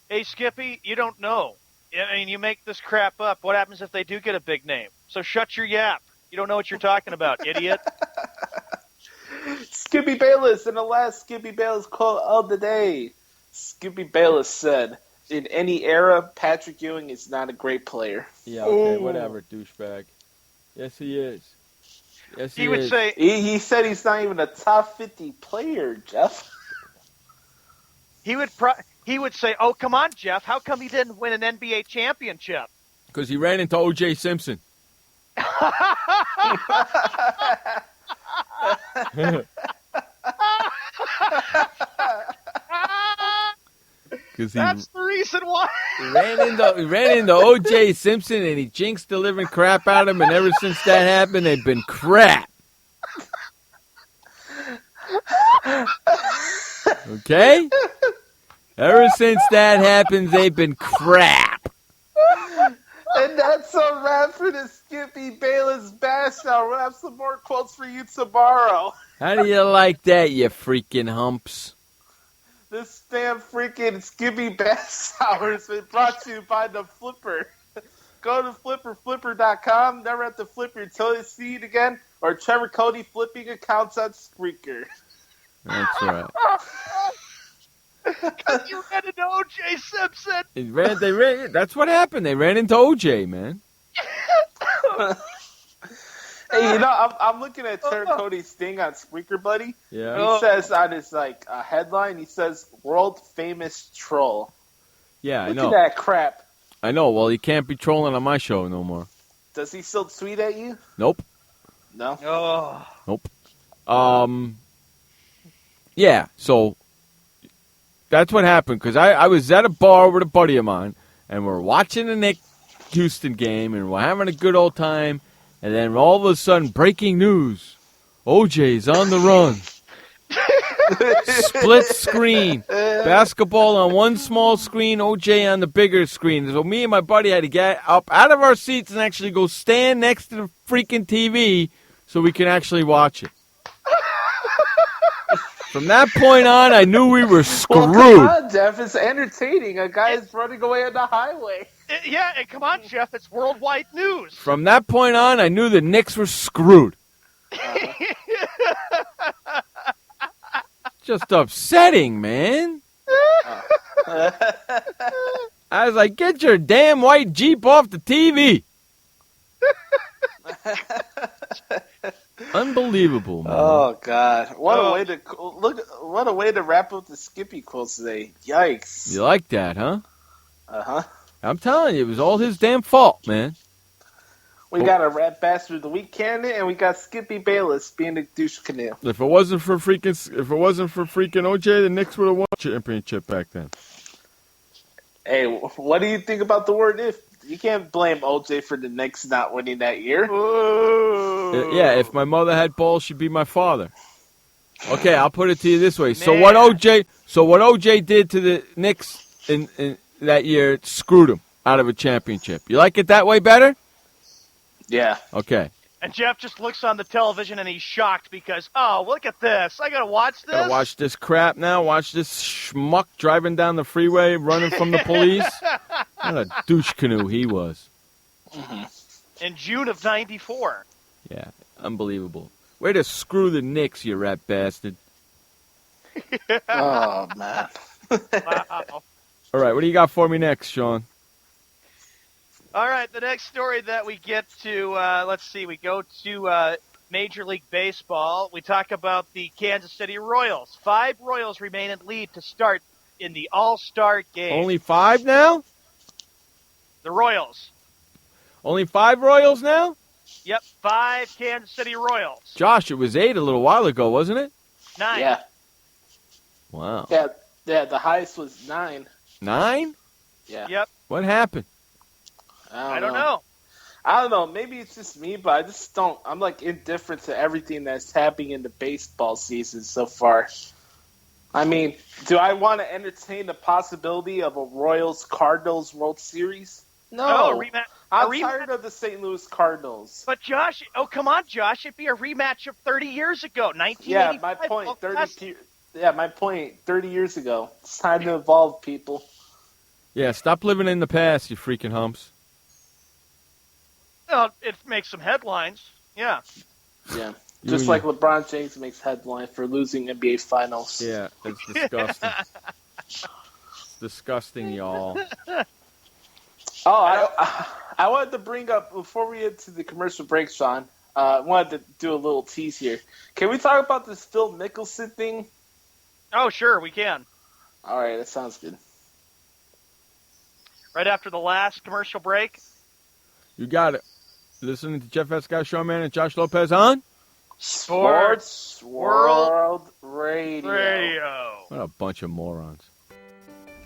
Hey, Skippy, you don't know. I mean, you make this crap up. What happens if they do get a big name? So shut your yap. You don't know what you're talking about, idiot. Skippy Bayless, in the last Skippy Bayless quote of the day, Skippy Bayless said, in any era, Patrick Ewing is not a great player. Yeah, okay, whatever, douchebag. Yes, he is. Yes, he would is. say he said he's not even a top 50 player, Jeff. He would say, "Oh, come on, Jeff. How come he didn't win an NBA championship?" Because he ran into O.J. Simpson. That's the reason why. He ran into O.J. Simpson, and he jinxed the living crap out of him, and ever since that happened, they've been crap. Okay? Ever since that happened, they've been crap. And that's a wrap for the Skippy Bayless Bash. We'll have some more quotes for you tomorrow. How do you like that, you freaking humps? This damn freaking Skippy Bash Hour has been brought to you by the Flipper. Go to flipper.com, never have to flip your toilet seat again, or Trevor Cody flipping accounts on Spreaker. That's right. Because you ran into O.J. Simpson. That's what happened. They ran into O.J., man. Hey, you know, I'm looking at Trevor Cody's thing on Spreaker, buddy. Yeah. He says on his headline, he says world famous troll. Yeah, Look I know. at that crap. I know. Well, he can't be trolling on my show no more. Does he still tweet at you? Nope. No. Oh. Nope. Yeah. So that's what happened because I was at a bar with a buddy of mine, and we're watching the Nick Houston game, and we're having a good old time. And then all of a sudden, breaking news. OJ's on the run. Split screen. Basketball on one small screen, OJ on the bigger screen. So me and my buddy had to get up out of our seats and actually go stand next to the freaking TV so we can actually watch it. From that point on, I knew we were screwed. Well, come on, Jeff. It's entertaining. A guy is running away on the highway. Yeah, and come on, Jeff. It's worldwide news. From that point on, I knew the Knicks were screwed. Just upsetting, man. I was like, get your damn white Jeep off the TV. Unbelievable, man. Oh God! What a way to wrap up the Skippy quotes today. Yikes! You like that, huh? Uh huh. I'm telling you, it was all his damn fault, man. We got a Rat Bastard of the Week candidate, and we got Skippy Bayless being a douche canoe. If it wasn't for freaking OJ, the Knicks would have won the championship back then. Hey, what do you think about the word if? You can't blame OJ for the Knicks not winning that year. Yeah, if my mother had balls, she'd be my father. Okay, I'll put it to you this way. So what OJ did to the Knicks in that year screwed him out of a championship. You like it that way better? Yeah. Okay. And Jeff just looks on the television and he's shocked because, oh, look at this. I got to watch this. Gotta watch this crap now. Watch this schmuck driving down the freeway, running from the police. What a douche canoe he was. In June of 94. Yeah, unbelievable. Way to screw the Knicks, you rat bastard. Oh, man. Wow. All right, what do you got for me next, Sean? All right, the next story that we get to, let's see, we go to Major League Baseball. We talk about the Kansas City Royals. 5 Royals remain in lead to start in the All-Star game. Only 5 now? The Royals. Only 5 Royals now? Yep, 5 Kansas City Royals. Josh, it was 8 a little while ago, wasn't it? 9. Yeah. Wow. Yeah, the highest was 9. 9? Yeah. Yep. What happened? I don't know. I don't know. Maybe it's just me, but I just don't. I'm like indifferent to everything that's happening in the baseball season so far. I mean, do I want to entertain the possibility of a Royals-Cardinals World Series? No. Oh, a rematch. I'm tired of the St. Louis Cardinals. But Josh, oh come on, Josh! It'd be a rematch of 30 years ago, 1985. Yeah, my point. 30 years ago. It's time to evolve, people. Yeah, stop living in the past, you freaking humps. Well, it makes some headlines. Yeah. Yeah. Just like LeBron James makes headlines for losing NBA Finals. Yeah, it's disgusting. It's disgusting, y'all. Oh, I wanted to bring up, before we get to the commercial break, Sean, I wanted to do a little tease here. Can we talk about this Phil Mickelson thing? Oh, sure, we can. All right, that sounds good. Right after the last commercial break? You got it. Listening to Jeff Escow, Showman, and Josh Lopez on Sports World Radio. What a bunch of morons.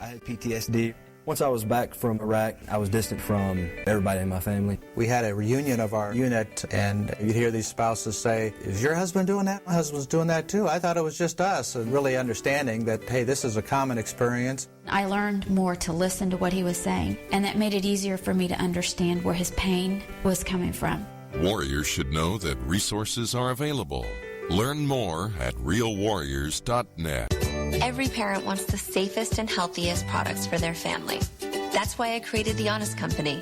I had PTSD. Once I was back from Iraq, I was distant from everybody in my family. We had a reunion of our unit, and you'd hear these spouses say, is your husband doing that? My husband's doing that too. I thought it was just us. And really understanding that, hey, this is a common experience. I learned more to listen to what he was saying, and that made it easier for me to understand where his pain was coming from. Warriors should know that resources are available. Learn more at realwarriors.net. Every parent wants the safest and healthiest products for their family. That's why I created The Honest Company.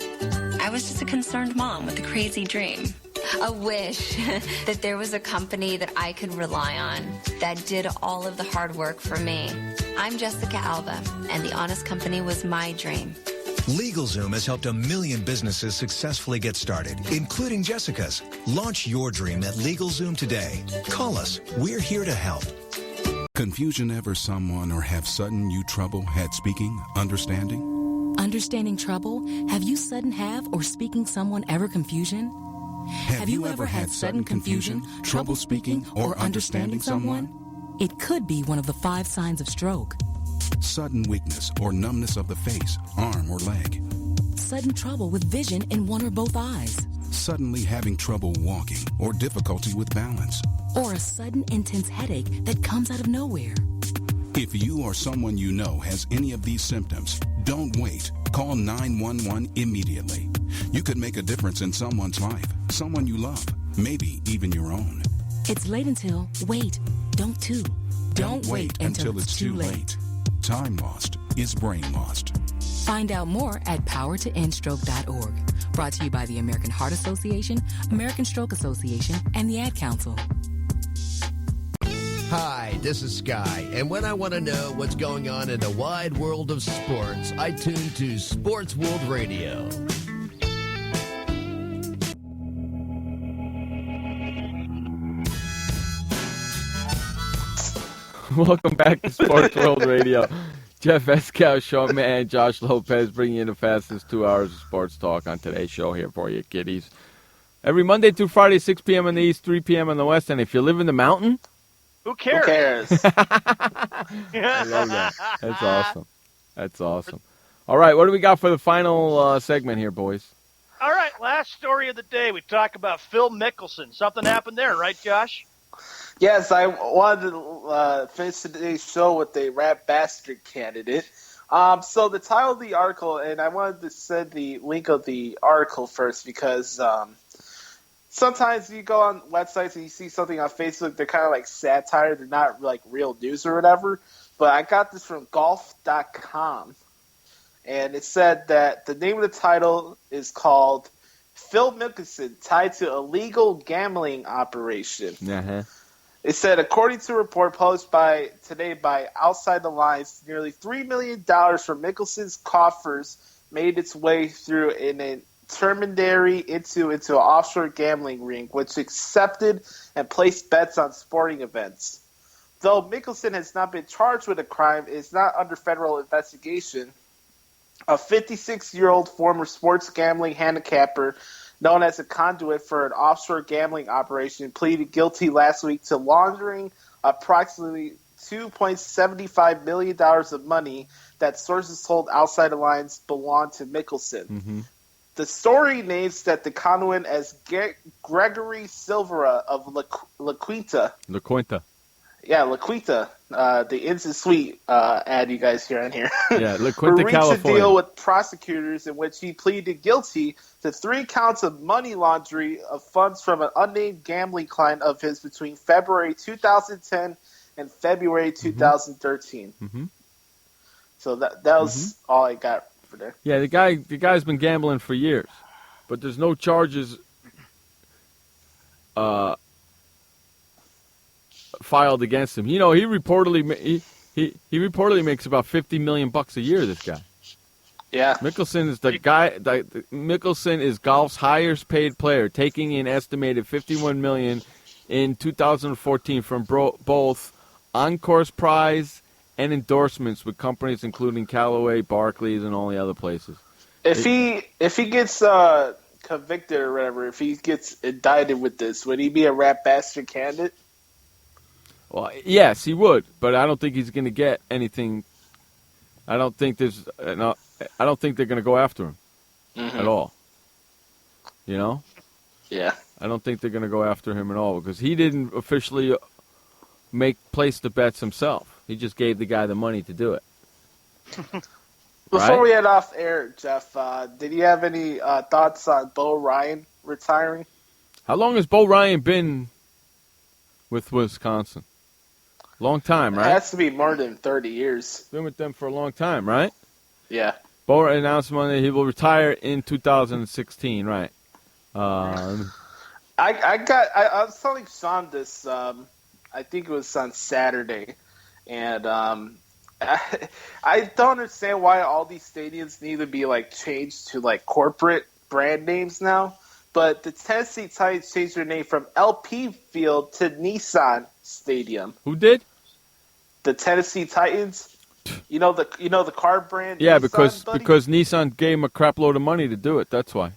I was just a concerned mom with a crazy dream. A wish that there was a company that I could rely on that did all of the hard work for me. I'm Jessica Alba, and The Honest Company was my dream. LegalZoom has helped 1 million businesses successfully get started, including Jessica's. Launch your dream at LegalZoom today. Call us. We're here to help. Confusion ever someone or have sudden you trouble had speaking, understanding? Understanding trouble? Have you sudden have or speaking someone ever confusion? Have you ever had sudden confusion, trouble speaking, or understanding someone? It could be one of the 5 signs of stroke. Sudden weakness or numbness of the face, arm, or leg. Sudden trouble with vision in one or both eyes. Suddenly having trouble walking or difficulty with balance. Or a sudden intense headache that comes out of nowhere. If you or someone you know has any of these symptoms, don't wait. Call 911 immediately. You could make a difference in someone's life, someone you love, maybe even your own. It's late until, wait, don't too. Don't wait until it's too late. Time lost is brain lost. Find out more at powertoendstroke.org. Brought to you by the American Heart Association, American Stroke Association, and the Ad Council. Hi, this is Sky, and when I want to know what's going on in the wide world of sports, I tune to Sports World Radio. Welcome back to Sports World Radio. Jeff Escow, Sean Mann, Josh Lopez, bringing you the fastest 2 hours of sports talk on today's show here for you, kiddies. Every Monday through Friday, 6 p.m. in the East, 3 p.m. in the West. And if you live in the mountain, who cares? Who cares? I love that. That's awesome. That's awesome. All right, what do we got for the final segment here, boys? All right, last story of the day. We talk about Phil Mickelson. Something happened there, right, Josh? Yes, I wanted to finish today's show with a Rat Bastard candidate. So the title of the article, and I wanted to send the link of the article first because sometimes you go on websites and you see something on Facebook, they're kind of like satire, they're not like real news or whatever. But I got this from golf.com, and it said that the name of the title is called Phil Mickelson Tied to Illegal Gambling Operation. Uh-huh. It said, according to a report published today by Outside the Lines, nearly $3 million from Mickelson's coffers made its way through an intermediary into an offshore gambling ring, which accepted and placed bets on sporting events. Though Mickelson has not been charged with a crime, it is not under federal investigation. A 56-year-old former sports gambling handicapper known as a conduit for an offshore gambling operation, pleaded guilty last week to laundering approximately $2.75 million of money that sources told Outside the Lines belonged to Mickelson. Mm-hmm. The story names that the conduit as Gregory Silvera of La Quinta. La Quinta. Yeah, La Quinta, the Instant Sweet ad you guys hear on here. Yeah, La Quinta, reached California. a deal with prosecutors in which he pleaded guilty to 3 counts of money laundering of funds from an unnamed gambling client of his between February 2010 and February 2013. Mm-hmm. So that was all I got for there. Yeah, the guy's been gambling for years, but there's no charges filed against him. You know, he reportedly makes about $50 million a year. This guy. Yeah. Mickelson is the guy. Mickelson is golf's highest paid player, taking an estimated $51 million in 2014 from both on-course prize and endorsements with companies including Callaway, Barclays, and all the other places. If he gets convicted or whatever, if he gets indicted with this, would he be a Rat Bastard candidate? Well, yes, he would, but I don't think he's going to get anything. I don't think they're going to go after him at all. You know? Yeah. I don't think they're going to go after him at all because he didn't officially place the bets himself. He just gave the guy the money to do it. Before we head off air, Jeff, did you have any thoughts on Bo Ryan retiring? How long has Bo Ryan been with Wisconsin? Long time, right? It has to be more than 30 years. Been with them for a long time, right? Yeah. Bo announced Monday he will retire in 2016, right? I was telling Sean this, I think it was on Saturday, and I don't understand why all these stadiums need to be like changed to like corporate brand names now. But the Tennessee Titans changed their name from LP Field to Nissan Stadium. Who did? The Tennessee Titans. You know the car brand. Yeah, Nissan, because Nissan gave him a crap load of money to do it. That's why.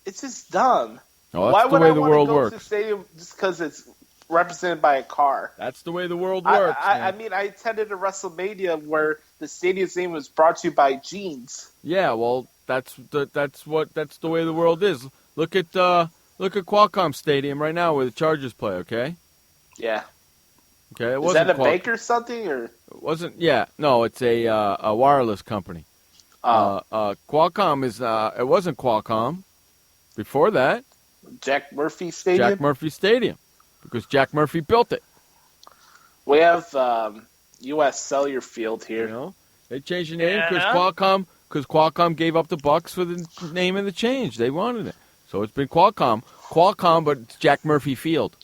It's just dumb. Oh, that's why the would way I the want world to go works. to the stadium just because it's represented by a car? That's the way the world works. I mean, I attended a WrestleMania where the stadium's name was brought to you by jeans. Yeah, well, that's the way the world is. Look at Qualcomm Stadium right now where the Chargers play. Okay. Yeah. Okay. Is that a Baker something or? It wasn't. Yeah. No, it's a wireless company. Qualcomm is. It wasn't Qualcomm. Before that. Jack Murphy Stadium. Jack Murphy Stadium, because Jack Murphy built it. We have U.S. Cellular Field here. You know, they changed the name because Qualcomm gave up the bucks for the name of the change. They wanted it, so it's been Qualcomm, but it's Jack Murphy Field.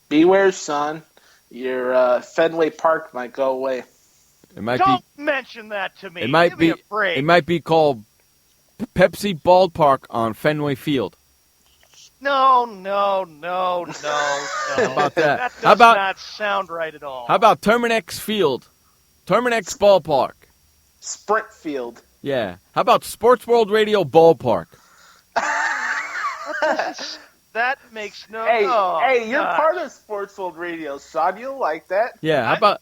Beware, son. Your Fenway Park might go away. It might Don't mention that to me. It might Give be. me a break. It might be called Pepsi Ballpark on Fenway Field. No. How about that? That does not sound right at all. How about Terminex Field? Terminex Ballpark. Sprint Field. Yeah. How about Sports World Radio Ballpark? That makes no. Hey, you're part of Sports World Radio, Sean. You'll like that. Yeah. How about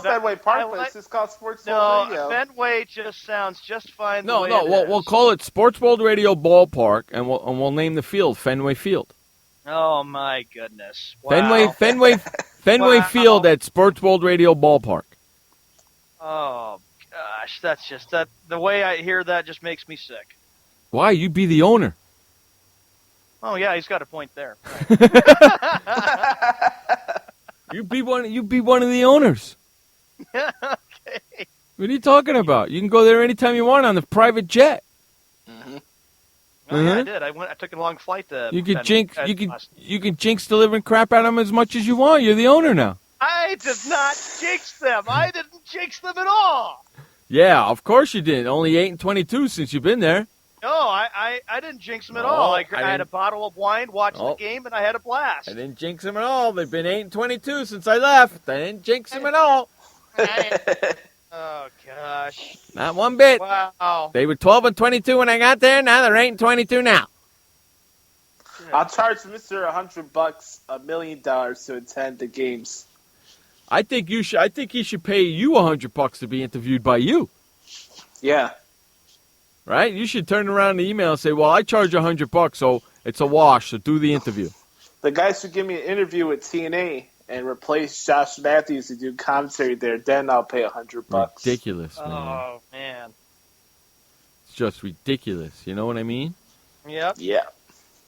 Fenway Park, but it's just called Sports World Radio. Fenway just sounds just fine. No. We'll call it Sports World Radio Ballpark, and we'll name the field Fenway Field. Oh my goodness! Wow. Fenway Field at Sports World Radio Ballpark. Oh gosh, that's just that. The way I hear that just makes me sick. Why? You be the owner. Oh yeah, he's got a point there. You be one of the owners. Okay. What are you talking about? You can go there anytime you want on the private jet. Mm-hmm. Oh, yeah, I did. I took a long flight to. You can jinx delivering crap at them as much as you want. You're the owner now. I did not jinx them. I didn't jinx them at all. Yeah, of course you did. Only 8-22 since you've been there. No, I didn't jinx them at all. I had a bottle of wine, watched the game, and I had a blast. I didn't jinx them at all. They've been 8-22 since I left. I didn't jinx them at all. Oh gosh! Not one bit. Wow. They were 12-22 when I got there. Now they're 8-22 now. I'll charge Mr. $100, $1 million to attend the games. I think he should pay you $100 to be interviewed by you. Yeah. Right? You should turn around the email and say, "Well, I charge $100, so it's a wash. So do the interview." The guy should give me an interview with TNA and replace Josh Matthews to do commentary there. Then I'll pay $100. Ridiculous, man. Oh man. It's just ridiculous. You know what I mean? Yep. Yeah.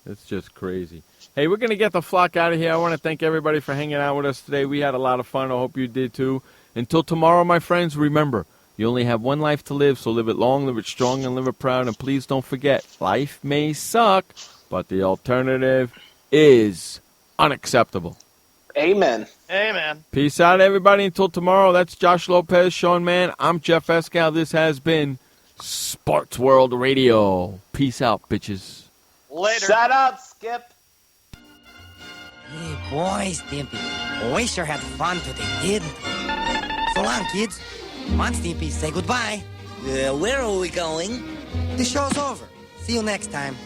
It's just crazy. Hey, we're going to get the flock out of here. I want to thank everybody for hanging out with us today. We had a lot of fun. I hope you did too. Until tomorrow, my friends, remember, you only have one life to live, so live it long, live it strong, and live it proud. And please don't forget, life may suck, but the alternative is unacceptable. Amen. Amen. Peace out, everybody. Until tomorrow, that's Josh Lopez, Sean Mann. I'm Jeff Escal. This has been Sports World Radio. Peace out, bitches. Later. Shut up, Skip. Hey, boys, Stimpy. We sure had fun today, didn't we? So long, kids. Come on, Stimpy, say goodbye. Where are we going? The show's over. See you next time.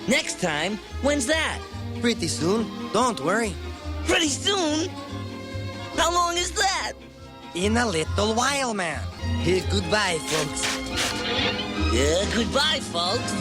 Next time? When's that? Pretty soon. Don't worry. Pretty soon? How long is that? In a little while, man. Goodbye, folks. Goodbye, folks.